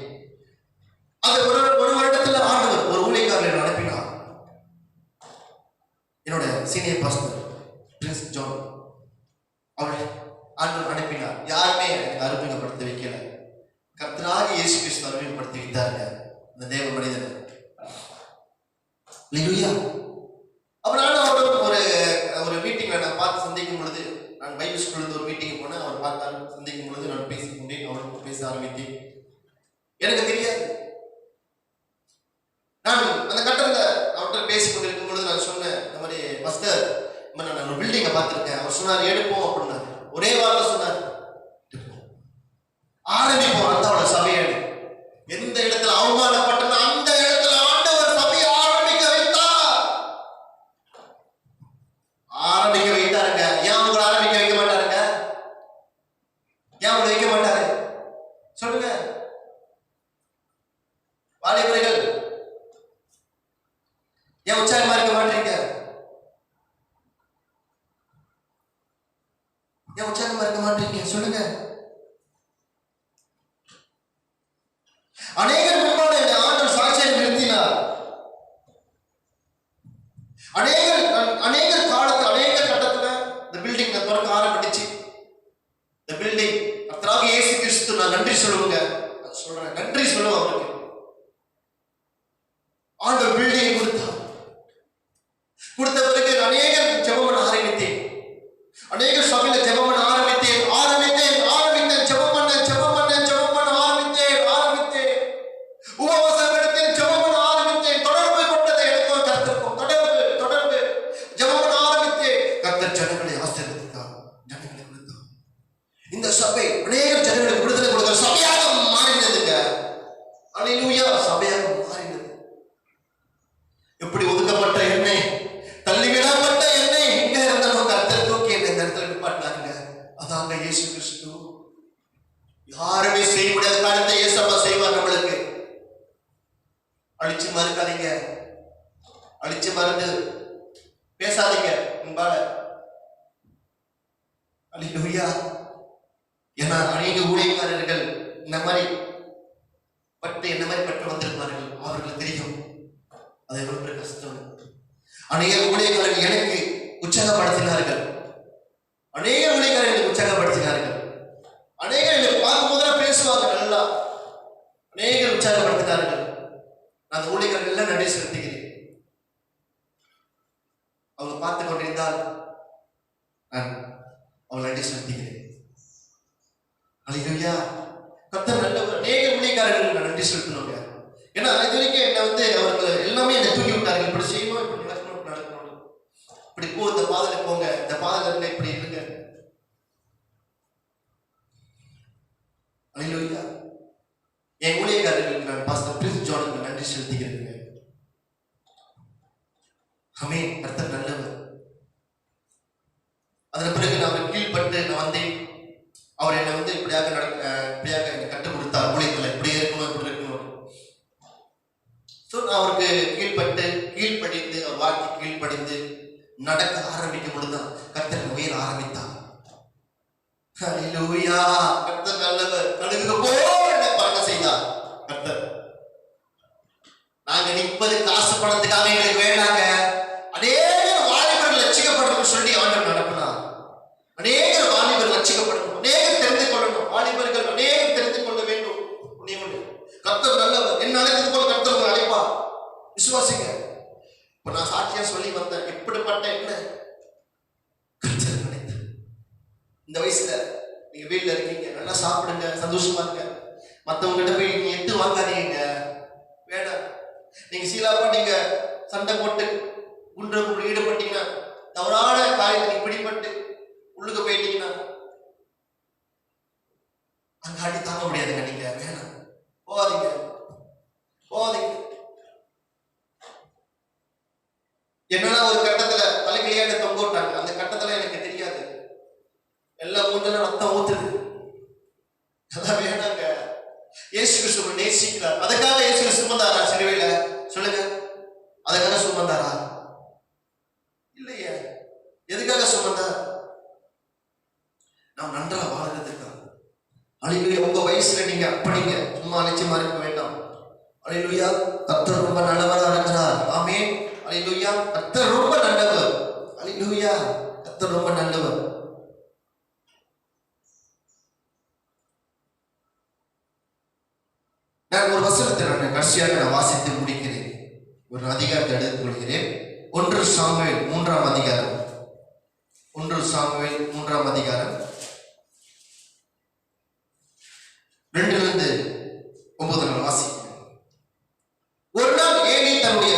B: அது ஒரு வருடத்துல ஆண்டவர் ஒரு ஊழியக்காரரை அனுப்பினார். என்னோட சீனியர் பாஸ்டர் பிரின்ஸ் ஜான் அவரை ஆண்டவர் அனுப்பினார். யாருமே எனக்கு அறிமுகப்படுத்த வைக்கல. கர்த்தராகிய இயேசு கிறிஸ்து அறிமுகப்படுத்தி வைத்தாருங்க இந்த தேவ மனிதனை. அல்லேலூயா. அப்புறம் ஒரு மீட்டிங்ல நான் பார்த்து சந்திக்கும் பொழுது, நான் பைபிள் ஸ்கூல்ல ஒரு மீட்டிங் போனேன். அவர் பார்த்தாரு. சந்திக்கும் பொழுது நான் பேசிக்கொண்டேன். அவருக்கு பேச ஆரம்பித்தேன். எனக்கு தெரியாது. நான் அந்த கட்டத்துல அவர்கிட்ட பேசிக் கொண்டிருக்கும் பொழுது நான் சொன்னேன், இந்த மாதிரி பாஸ்டர், நான் ஒரு பில்டிங்கை பார்த்திருக்கேன். அவர் சொன்னார் எடுப்போம் அப்படின்னாரு. ஒரே வார்த்தை சொன்னார், ஆரம்பிப்போம். அந்த அவளோட சபையை எந்த இடத்துல அவமானப்பட்ட அந்த இடத்துல ஆண்டவர் சபையை ஆரம்பிக்க வைத்தாருங்க. ஏன் உங்களை ஆரம்பிக்க வைக்க மாட்டாருங்க? ஏன் உங்களை வைக்க மாட்டாரு சொல்லுங்க. வாலிபர்கள் ஏன் உற்சாகமா இருக்க மாட்டீங்க? ஏன் உற்சாகமா இருக்க மாட்டீங்க சொல்லுங்க. அநேகர் முன்பாக ஆண்டவர் சாட்சியை நிறுத்தினார். அநேகர் காலத்துல அநேக கட்டத்துல இந்த பில்டிங் திறக்க ஆரம்பிச்சு. இந்த பில்டிங் கர்த்தராகிய இயேசு கிறிஸ்து, நான் நன்றி சொல்லுங்க. சொல்றேன், நன்றி சொல்லுவோம் அவருக்கு. ஆண்டவர் பில்டிங் கொடுத்த பிறகு அநேகர் ஜெபம் பண்ண ஆரம்பித்தேன். அநேக சபையில ஜெபம் பண்ண ஆரம்பித்தேன். ஜெபம் பண்ண ஆரம்பித்தேன். உபவாசம் எடுத்தேன். ஜெபம் பண்ண ஆரம்பித்தேன். தொடர்பு கொண்டது எனக்கும் கர்த்தருக்கும் தொடர்பு ஜெபம் பண்ண ஆரம்பித்தேன். கர்த்தர் ஜனங்களை ஆசீர்வதித்தார், ஜனங்களை கொடுத்தார். இந்த சபை அநேக ஜனங்களுக்கு விடுதலை கொடுக்கிற சபையாக மாறினதுங்க. யாருமே செய்ய முடியாத காரியத்தை ஏசப்பா செய்வார் நம்மளுக்கு. அழிச்சு மறுக்காதீங்க, அழிச்சு மருந்து பேசாதீங்க உங்களால. அல்லேலூயா. ஏன்னா அநேக ஊழியக்காரர்கள் இந்த மாதிரி என்ன மாதிரி பட்டு வந்திருப்பார்கள். அவர்களுக்கு தெரியும் அது எவ்வளவு கஷ்டம். அநேக ஊழியக்காரர்கள் எனக்கு உற்சாகப்படுத்தினார்கள், அநேக ஊழியக்காரர்கள் உற்சாகப்படுத்தினார்கள். அநேகர் பார்க்கும் போதெல்லாம் பேசுவாங்க நல்லா, அநேகர் உற்சாகப்படுத்தினார்கள். நான் அந்த ஊழியர்கள் எல்லாம் நன்றி செலுத்துகிறேன். அவங்க பார்த்து கொண்டிருந்தால் நான் அவள் நன்றி செலுத்துகிறேன். அல்லேலூயா. கர்த்தர் நல்லவர். அநேக ஊழியக்காரர்கள் நான் நன்றி செலுத்தணுங்க. ஏன்னா இது வரைக்கும் என்னை அவர்கள் எல்லாமே என்னை தூக்கி விட்டார்கள். இப்படி செய்யணும், இப்படி நடக்கணும், நடக்கணும், இப்படி போ, இந்த பாதையில போங்க, இந்த பாதையில இப்படி இருங்க. அல்லேலூயா. என் ஊழியக்காரர்களுக்கு நான் பாஸ்டர் பிரின்ஸ் ஜானுக்கு நன்றி செலுத்துகிறேன். ஆமென். கர்த்தர் நல்லவர். அதன் பிறகு நான் கீழ்பட்டு நான் வந்தேன். அவர் என்னை இப்படியாக இப்படியாக என்னை கற்றுக் கொடுத்தார். ஊழியத்தில் இப்படி இருக்கணும், இப்படி இருக்கணும். நான் அவருக்கு கீழ்ப்படிந்து அவர் வார்த்தை கீழ்ப்படிந்து நடக்க ஆரம்பிக்கும் பொழுதுதான் கர்த்தர் உயர ஆரம்பித்தார். அல்லேலூயா. கர்த்தர் நல்லவர். கழுகுக போல் என்னை பறக்க செய்தார் கர்த்தர். நாங்க நிற்பது காசு பணத்துக்காக எங்களுக்கு வேண்டாங்க. அநேக வாலிபர்கள் ரட்சிக்கப்படணும்னு சொல்லி ஆண்டவர் நடப்பினார். அநேக வாலிபர்கள் ரட்சிக்கப்படணும், அநேகம் தெரிந்து கொள்ளணும். வாலிபர்கள் அநேகம் தெரிந்து கொள்ள வேண்டும். கர்த்தர் நல்லவர். என்ன அழைத்தது போல கர்த்தர் உங்களை அழைப்பார். விசுவாசிங்க. இப்ப நான் சாட்சியா சொல்லி வந்தேன். எப்படிப்பட்ட என்ன கர்த்தர் அழைத்தார். இந்த வயசுல நீங்க வீட்டுல இருக்கீங்க, நல்லா சாப்பிடுங்க, சந்தோஷமா இருங்க. மத்தவங்க கிட்ட போய் நீங்க எட்டு வாங்காதீங்க, வேண்டாம். நீங்க சீலாப்பா நீங்க சண்டை போட்டு குன்ற ஈடுபட்டீங்கன்னா, தவறான காரியத்தை நீங்க பிடிப்பட்டு உள்ளுக்கு போயிட்டீங்கன்னா அங்க அடி தாங்க முடியாதுங்க. நீங்க வேணாம், போகாதீங்க, போகாதீங்க. என்னன்னா ஒரு கட்டத்துல தலைக்கிளியாட தொங்க விட்டாங்க. அந்த கட்டத்துல எனக்கு தெரியாது, எல்லா மூஞ்சிலும் ரத்தம் ஊத்துது. அதான் வேணாங்க. இயேசு கிறிஸ்துவை நேசிக்கிறார். அதுக்காக இயேசு கிறிஸ்து சுமந்தாரா சிலுவையில? சொல்லுங்க, அதுக்காக சுமந்தாரா? இல்லையே. எதுக்காக சுமந்தார்? நாம் நன்றா வாழ்றதுக்காக. அல்லேலூயா. உங்க வயசுல நீங்க அப்படிங்க சும்மா அலட்சியமா இருக்க வேண்டாம். அல்லேலூயா. கர்த்தர் ரொம்ப நல்லவரா இருக்கிறார். ஆமென். அல்லேலூயா. கர்த்தர் ரொம்ப நல்லவர். அல்லேலூயா. கர்த்தர் ரொம்ப நல்லவர். நான் ஒரு வசனத்தை நான் கடைசியாக வாசித்து முடிக்கிறேன். ஒரு அதிகாரத்தை எடுத்துக் கொள்கிறேன். 1 சாமுவேல் 3ஆம் அதிகாரம். 1 சாமுவேல் 3ஆம் அதிகாரம் 2 9 வாசிக்கிறேன். ஒரு நாள் ஏலி தன்னுடைய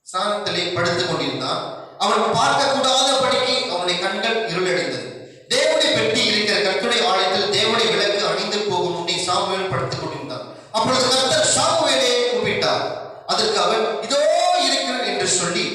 B: ஸ்தானத்திலே படுத்துக் கொண்டிருந்தான். அவன் பார்க்க கூடாதபடிக்கு அவனுடைய கண்கள் இருளடைந்தது. தேவனுடைய பெட்டி இருக்கிற கர்த்தருடைய ஆலயத்தில் தேவனுடைய விளக்கு அணிந்து போகும் முன்னே சாமுவேல் படுத்துக் கொண்டிருந்தான். அப்பொழுது கர்த்தர் சாமுவேலை கூப்பிட்டார். அதற்கு அவன் இதோ இருக்கிறேன் என்று சொல்லி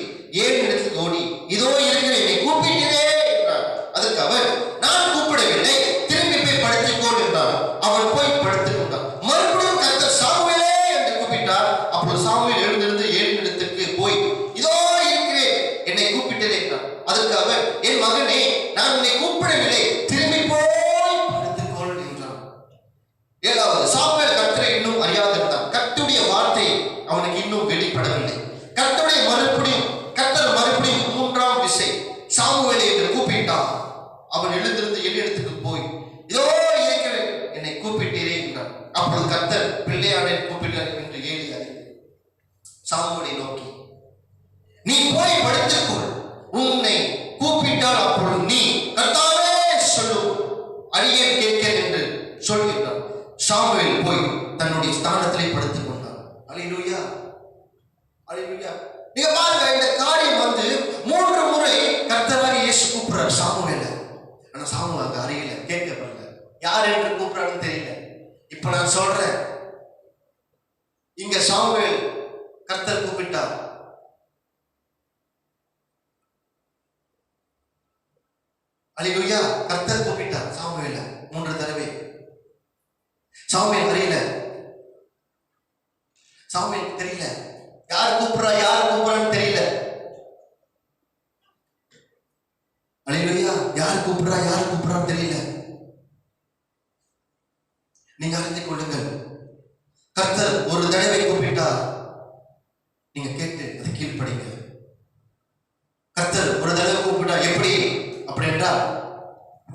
B: 7 இடத்துக்கு ஓடி இதோ இருக்கிறேன், என்னை கூப்பிட்டே என்றார். அதற்கு அவர் நான் கூப்பிடவில்லை, திரும்பி போய் படுத்துக்கோள் என்றார். அவன் போய் படுத்துக் கொண்டான். மறுபடியும் கர்த்தர் சாமுவேலே என்று கூப்பிட்டார். அப்பொழுது சாமுவேல் எழுந்திருந்து 7 இடத்துக்கு போய் இதோ இருக்கிறேன், என்னை கூப்பிட்டே என்றார். அதற்கு அவர் என் மகனே, நான் உன்னை கூப்பிடவில்லை, திரும்பி போய் படுத்துக்கொள் என்றார். 7வது சாமுவேல் கர்த்தரை இன்னும் அறியாதிருந்தான். கர்த்தருடைய வார்த்தை அவனுக்கு இன்னும் வெளிப்படவில்லை. கர்த்தர் மறுபடியும் 3ஆம் விசை சாமுவேலை என்று கூப்பிட்டார். அவன் எழுந்திருந்து 7 இடத்துக்கு போய் இதோ இருக்கிறேன், என்னை கூப்பிட்டீரே என்றார். அப்பொழுது கர்த்தர் பிள்ளையானை கூப்பிட்டார் என்று ஏலி அறிந்தார். சாமுவேலை நோக்கி நீ போய் படுத்துக்கொள், உன்னை கூப்பிட்டால் அப்பொழுது நீ கர்த்தாவே சொல்லும், அடியேன் கேட்கிறேன் என்று சொல்கிறார். சாமுவேல் போய் தன்னுடைய ஸ்தானத்திலே படுத்துக் கொண்டார். அல்லேலூயா. அல்லேலூயா. நீங்க பாருங்க, இந்த காரியம் 3 முறை கர்த்தராக இயேசு கூப்பிடுறார் சாமுவேல. ஆனா சாமுவேல் அங்க அருகில கேட்கப்படல, யார் என்று கூப்பிடுறான்னு தெரியல. இப்ப நான் சொல்றேன், இங்க சாமுவேல் கர்த்தர் கூப்பிட்டார். அல்லேலூயா. கர்த்தர் கூப்பிட்டார் சாமுவேல 3 தடவை. சாமுவேல் அறியல, சாமுவேலுக்கு தெரியல யார் கூப்பிடுறான்னு தெரியல. அல்லேலூயா. யார் கூப்பிடுறான்னு தெரியல. நீங்க அறிந்து கொள்ளுங்கள், கர்த்தர் ஒரு தடவை கூப்பிட்டார், நீங்க கேட்டு அதை கீழ்ப்படிங்க. கர்த்தர் ஒரு தடவை கூப்பிட்டா எப்படி அப்படி என்றால்,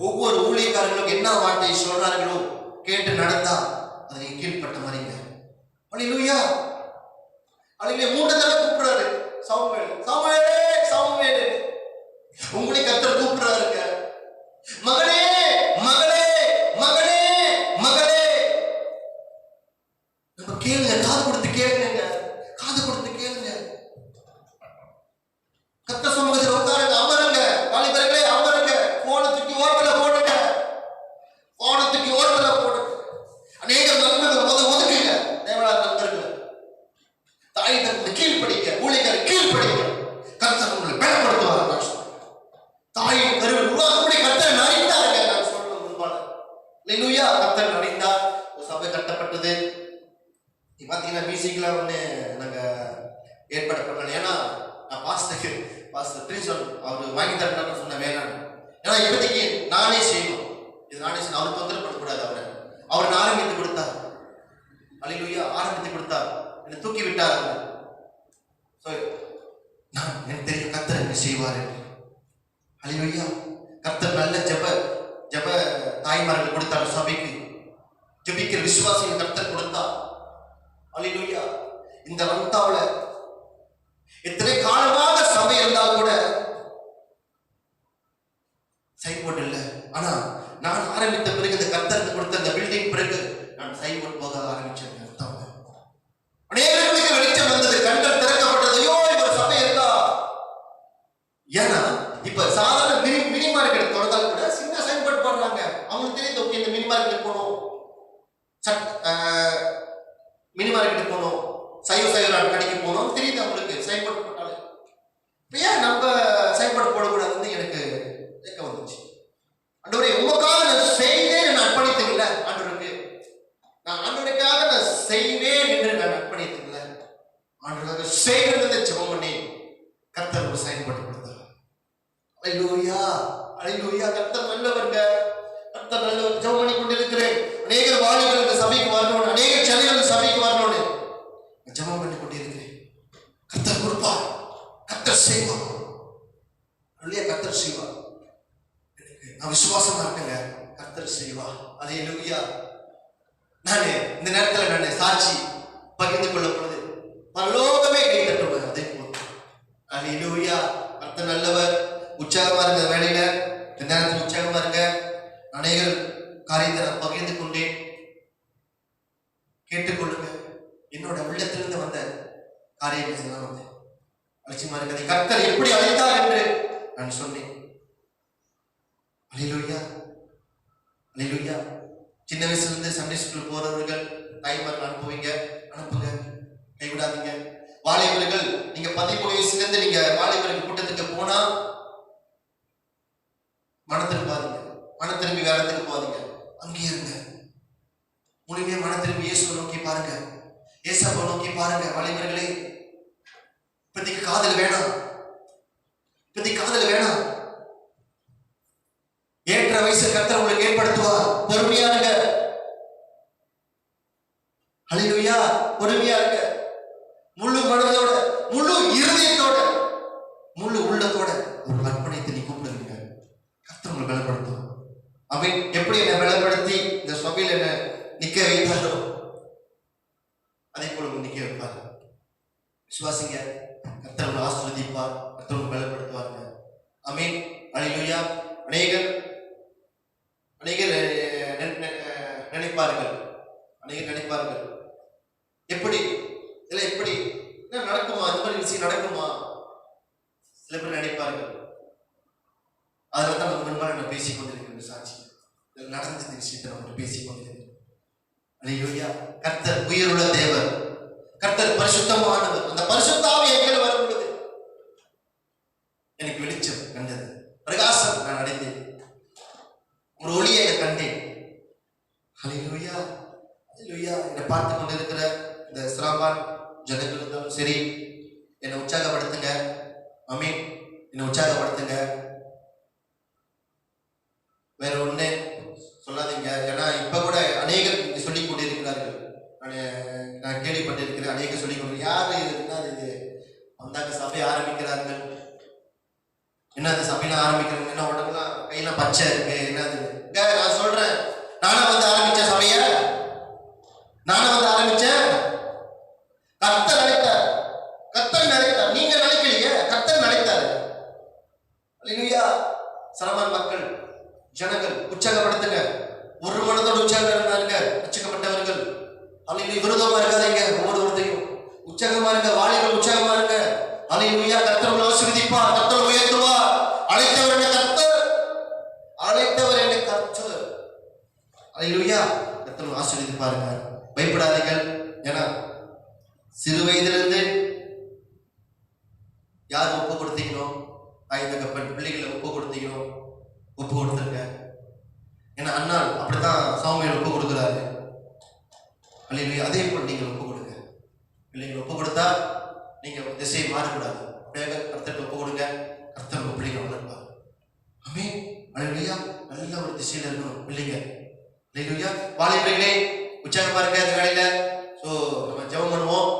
B: ஒவ்வொரு ஊழியக்காரர்களும் என்ன வார்த்தை சொல்றார்களோ கேட்டு நடந்தா அதை கீழ்பட்ட மாதிரிங்க. அல்லேலூயா. அல்லேலூயா. 3 தடவை கூப்பிடுறாரு சாமுவேல். உங்களை கர்த்தர் கூப்பிடுறாருங்க. மகனே மகளே மகனே மகளே. நம்ம கேளுங்க, காது கொடுத்து கேளுங்க. கர்த்தர் சமூகத்தில் உட்காருங்க, அமருங்க. வாலிபர்களே அமருங்க. போனை தூக்கி ஓட்டல போடுங்க. அநேக நண்பர்கள் ஒதுக்குங்க. தேவனார் நண்பர்கள் தாய் தந்தை கீழ்ப்படிங்க, ஊழியக்காரர் கீழ்ப்படிங்க. கர்த்தர் உங்களை பயன்படுத்துவார். தாயின் கருவில் உருவாக்கக்கூடிய கர்த்தர் நடித்தாருங்க. நான் சொல்ல முன்பான அல்லேலூயா. கர்த்தர் நடித்தார். ஒரு சபை கட்டப்பட்டது. பாத்தீங்கன்னா மியூசிக்லாம் ஒண்ணு நாங்க ஏற்பாடு பண்ணல. ஏன்னா நான் பாஸ்டர் பிரின்சன் அவர் வாங்கி தரணும்னு சொன்ன வேணாம். ஏன்னா இப்போதைக்கு நானே செய்யணும், இது நானே செய்யணும். அவர் தொந்தரவு பண்ணக்கூடாது. அவர் ஆரம்பித்து கொடுத்தார். அல்லேலூயா. ஆரம்பித்து கொடுத்தார், என்னை தூக்கி விட்டார். நான் எனக்கு தெரியும் கர்த்தர் என்ன செய்வார். அல்லேலூயா. கர்த்தர் நல்ல ஜெப தாய்மார்கள் கொடுத்தார். சபைக்கு ஜெபிக்கிற விசுவாசிகள் கர்த்தர் கொடுத்தார். அல்லேலூயா. இந்த ரம்தாவுல எத்தனை காலமாக சபை இருந்தால் கூட சைபோர்ட் இல்லை. ஆனா நான் ஆரம்பித்த பிறகு, இந்த கர்த்தருக்கு கொடுத்த இந்த பில்டிங் பிறகு நான் சைபோர்ட் போக ஆரம்பிச்சேன். அநேகர்களுக்கு வெளிச்சம் வந்தது, கண்கள் திறக்கப்பட்டது. ஐயோ, இப்ப சபை இருக்கா. ஏன்னா இப்ப சாதாரண மினி மார்க்கெட் தொடர்ந்தால் கூட சின்ன சைபோர்ட் போடுறாங்க. அவங்களுக்கு தெரியுது, ஓகே இந்த மினி மார்க்கெட் போகணும், மினி மார்க்கெட் போகணும், சைவ கடைக்கு போகணும் தெரியுது அவங்களுக்கு. சைபோர்ட் போட்டாலே ஏன் நம்ம சைபோர்ட் போடக்கூடாதுன்னு எனக்கு கேட்க வந்துச்சு. ஆண்டவரே, உமக்காக நான் செய்வேன் என்று அர்ப்பணித்தீங்கள. ஆண்டவருக்கு நான் ஆண்டவருக்காக நான் செய்வேன் என்று நான் அர்ப்பணித்தீங்கள. ஆண்டவருக்காக செய்வது ஜெபம் பண்ணி கர்த்தர் ஒரு சைபோர்ட் கொடுத்தார். அல்லேலூயா. அல்லேலூயா. கர்த்தர் நல்லவர்ங்க. கர்த்தர் நல்லவர். ஜெபம் பண்ணி கொண்டிருக்கிறேன். அநேக வாலிபர்கள் சபைக்கு வரணும், அநேக சபைகள் சபைக்கு வரணும்னு ஜெபம் பண்ணி கொண்டிருக்கிறேன். கர்த்தர் கொடுப்பார், கர்த்தர் செய்வார். கர்த்தர் செய்வார். நான் விசுவாசமா இருக்கேங்க, கர்த்தர் செய்வார். அல்லேலூயா. நான் இந்த நேரத்தில் நான் சாட்சி பகிர்ந்து கொள்ளப்படுது. பரலோகமே கை தட்டுவார். அதே போல் அல்லேலூயா. கர்த்தர் நல்லவர். உற்சாகமா இருங்க வேலையில. இந்த நேரத்தில் உற்சாகமா இருங்க. அநேக காரியத்தை நான் பகிர்ந்து கொண்டேன். கேட்டுக்கொள்ளுங்க. என்னோட உள்ளத்திலிருந்து வந்த காரியங்கள் இதெல்லாம் வந்து அலட்சியமா இருக்கிறது. கர்த்தர் எப்படி அழைத்தார் என்று நான் சொன்னேன். அல்லேலூயா. அல்லேலூயா. சின்ன வயசுல இருந்து சண்டே ஸ்கூல் போறவர்கள் தாய்மார்கள் அனுப்புங்க, கைவிடாதீங்க. வாலிபர்கள் நீங்க 13 வயசுல இருந்து நீங்க வாலிபர்கள் கூட்டத்துக்கு போனா மன திரும்பி வேறத்துக்கு போகாதீங்க. அங்கே இருங்க. முழுமையா மன திரும்பி இயேசுவை நோக்கி பாருங்க, ஏசாவை நோக்கி பாருங்க. வாலிபர்களே, இப்போதைக்கு காதல் வேணாம். ஏற்ற வயசு கர்த்தர் உங்களுக்கு ஏற்படுத்துவார். பொறுமையா இருங்க. அல்லேலூயா. பொறுமையா இருங்க. முழு மனதோட, முழு இருதயத்தோட, முழு உள்ளத்தோட ஒரு அர்ப்பணித்து நீ கூப்பிடுங்க. கர்த்தர் உங்களை பலப்படுத்தும். அவன் எப்படி என்னை பலப்படுத்தி இந்த சபையில் என்ன நிக்க வைத்தாரோ அதே போல நிக்க வைப்பார். விசுவாசிங்க. கர்த்தர் உங்களை ஆசீர்வதிப்பார். கர்த்தர் உங்களை பலப்படுத்துவாங்க. ஆமென். அல்லேலூயா. அநேகர் நினைப்பார்கள் எப்படி இதெல்லாம் எப்படி நடக்குமா, இந்த மாதிரி விஷயம் நடக்குமா, சில பேர் நினைப்பார்கள். அதனால தான் நம்ம முன்பாக நான் பேசிக் கொண்டிருக்கிறேன். சாட்சி நடந்த விஷயத்தை நம்ம பேசிக் கொண்டிருக்கிறேன். அல்லேலூயா. கர்த்தர் உயிருள்ள தேவர். கர்த்தர் பரிசுத்தமானவர். அந்த பரிசுத்த ஆவி என்மேல் வரும் பொழுது எனக்கு வெளிச்சம் கண்டது, பிரகாசம் நான் அடைந்தேன், ஒரு ஒளியை கண்டேன். ஜனங்கள் இருந்தாலும் சரி, என்னை உற்சாகப்படுத்துங்க. ஆமென். என்னை உற்சாகப்படுத்துங்க. வேற ஒண்ணு சொல்லாதீங்க. ஏன்னா இப்ப கூட அநேகர் சொல்லிக் கொண்டிருக்கிறார்கள். நான் கேள்விப்பட்டிருக்கிறேன். அநேகர் சொல்லிக் கொண்டு யாரு என்னது இது வந்தாங்க சபையை ஆரம்பிக்கிறார்கள். என்னது சபையில ஆரம்பிக்கிறாங்க, என்ன உடம்புலாம் கையெல்லாம் பச்சை இருக்கு, என்னது? நான் சொல்றேன், நானும் வந்து ஆரம்பிச்ச சபைய, நானும் வந்து ஆரம்பிச்சேன். கர்த்தர் நினைத்தார், கர்த்தர் நினைத்தார். நீங்க நினைக்கலையே, கர்த்தர் நினைத்தாரு. அல்லேலூயா. சலமான் மக்கள் ஜனங்கள் உற்சாகப்படுத்துங்க. ஒரு மனதோடு உற்சாகமா இருங்க. ரட்சிக்கப்பட்டவர்கள் அல்லேலூயா. விரோதமா இருக்காதீங்க. ஒவ்வொருத்தையும் உற்சாகமா இருங்க. வாலிபர்கள் உற்சாகமா இருங்க. அல்லேலூயா. கர்த்தர் உங்களை ஆசீர்வதிப்பார், கர்த்தர் உயர்த்துவார். அழைத்தவர் என்ன கர்த்தர், அழைத்தவர் என்ன கர்த்தர். அல்லேலூயா. கர்த்தர் ஆசீர்வதிப்பாருங்க. பயப்படாதீர்கள். ஏன்னா சிறு வயதிலிருந்து யார் ஒப்பு கொடுத்தீங்களோ, தாய் தகப்பன் பிள்ளைகளை ஒப்பு கொடுத்தீங்களோ ஒப்பு கொடுத்துருங்க. ஏன்னா அண்ணால் அப்படித்தான் சாமியார் ஒப்பு கொடுக்குறாரு. அல்லேலூயா. அதே போல் நீங்கள் ஒப்பு கொடுங்க. பிள்ளைங்களை ஒப்பு கொடுத்தா நீங்க திசையை மாறக்கூடாது. அப்படியே கர்த்தருக்கு ஒப்பு கொடுங்க. கர்த்தர் உங்க பிள்ளைங்க வளர்ப்பார். ஆமென். அல்லேலூயா. நல்ல ஒரு திசையில இருக்கணும் பிள்ளைங்க. அல்லேலூயா. வாலிபர்களே உற்சாகமா இருக்க இந்த வேலையில. ஸோ நம்ம ஜெபம் பண்ணுவோம்.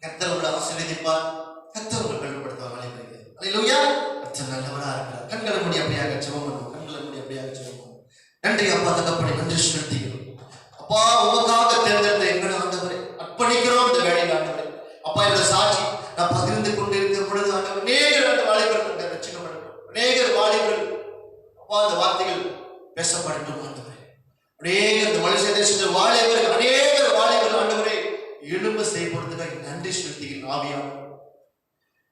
B: கர்த்தர் உங்களை ஆசீர்வதிப்பார், கர்த்தர் உங்களை பலப்படுத்துவார். வாலிபர்களே அல்லேலூயா. கர்த்தர் நல்லவரா இருக்கிறார். கண்களை மூடி அப்படியாக ஜெபம் பண்ணுவோம். கண்களை மூடி அப்படியாக ஜெபம் பண்ணுவோம். நன்றி அப்பா தகப்பனே, நன்றி செலுத்துகிறோம். அப்பா உமக்காக தேர்ந்தெடுத்த எங்களை ஆண்டவரே அர்ப்பணிக்கிறோம் இந்த வேலையில் ஆண்டவரே. அப்பா இந்த சாட்சி நான் பகிர்ந்து கொண்டிருக்கிற பொழுது ஆண்டவர் அநேகர் வாலிபர்கள் ரட்சிக்கப்படட்டும். அநேகர் வாலிபர்கள் அப்பா அந்த வார்த்தைகள் பேசப்படட்டும் ஆண்டவரே. அநேகர் இந்த மனுஷ தேசத்தில் வாலிபர்கள் அநேகர் வாலிபர்கள் ஆண்டவரே எழும்ப செய்யப்படுறதுக்காக நன்றி செலுத்துகிறேன். ஆவியானவர்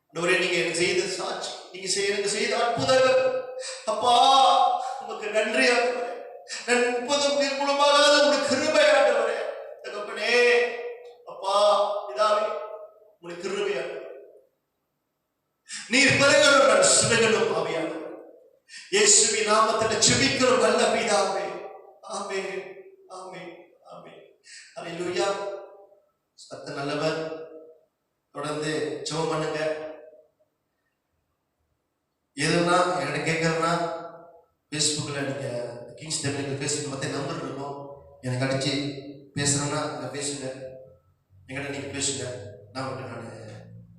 B: ஆண்டவரே, நீங்க எனக்கு செய்த சாட்சி, நீங்க எனக்கு செய்த அற்புதங்கள் அப்பா உமக்கு நன்றி ஆண்டவரே. முப்பதும் நிர்மூலமாக உங்களுடைய கிருபை ஆண்டவரே. தகப்பனே அப்பா பிதாவே உங்களுடைய கிருபை ஆண்டவரே. நீர் பெருகணும், நான் சிறுகணும் ஆவியானவரே. இயேசுவின் நாமத்தில் ஜெபிக்கிறோம் நல்ல பிதாவே. ஆமென், ஆமென், ஆமென். அல்லேலூயா. கர்த்தர் நல்லவர். தொடர்ந்து ஜெபம் பண்ணுங்க. எதுனா என்கிட்ட கேட்கறதுனா ஃபேஸ்புக்கில் நீங்க கிங்ஸ் தமிழ் ஃபேஸ்புக் மற்ற நம்பர் இருக்கும், எனக்கு அடிச்சு பேசுறேன்னா பேசுங்க. என்கிட்ட நீங்க பேசுங்க. நான்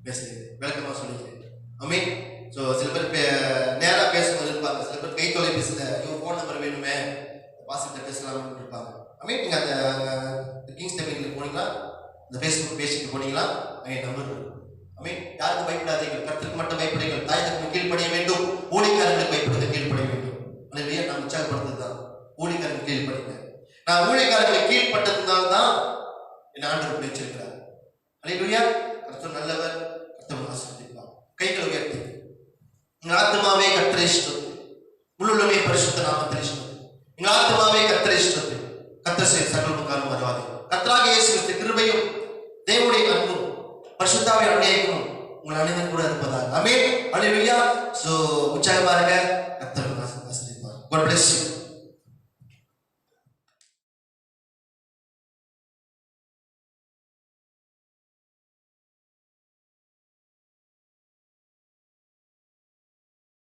B: பேசுறேன், விளக்கமாக சொல்லிக்கிறேன். ஆமென். ஸோ சில பேர் நேராக பேசும்போது இருப்பாங்க, சில பேர் கை தொலைபேசியில் இவங்க ஃபோன் நம்பர் வேணுமே வாசிட்டு பேசலாம்னு இருப்பாங்க. ஆமென். நீங்கள் அந்த கிங்ஸ் தமிழுக்கு போனீங்களா, இந்த ஃபேஸ்புக் பேஜுக்கு போனீங்களா, அங்கே நம்பர் இருக்கும். ஆமென். யாருக்கும் பயப்படாதீர்கள், கர்த்தருக்கு மட்டும் பயப்படுங்கள். தாயத்துக்கு கீழ்ப்படிய வேண்டும், ஊழியக்காரர்களுக்கு பயப்படுவது கீழ்ப்படிய வேண்டும். அல்லேலூயா. நான் உற்சாகப்படுத்துறது தான் ஊழியக்காரர்கள் கீழ்ப்படுங்க. நான் ஊழியக்காரர்களை கீழ்பட்டதுனால தான் என் ஆண்டவர் வச்சிருக்கிறார். அல்லேலூயா. கர்த்தர் நல்லவர், கர்த்தர் ஆசீர்வதிப்பார். கைகளை உயர்த்தி எங்கள் ஆத்துமாவே கர்த்தரை ஸ்தோத்திரி, முழுவதுமே பரிசுத்த நாமத்தை ஸ்தோத்திரி. எங்கள் ஆத்துமாவே கர்த்தரை ஸ்தோத்திரி, கர்த்தர் செய்த சகல உபகாரமும் மறவாதே. கர்த்தராகிய இயேசு கிறிஸ்து கிருபையும் தேவனுடைய அன்பும் பரிசுத்தாவின் அநேகமும் உங்கள் அனைவரும் கூட இருப்பதாக. ஆமென். அல்லேலூயா. சோ உற்சாகமா இருங்க. கர்த்தர் ஆசீர்வதிப்பார். God bless you.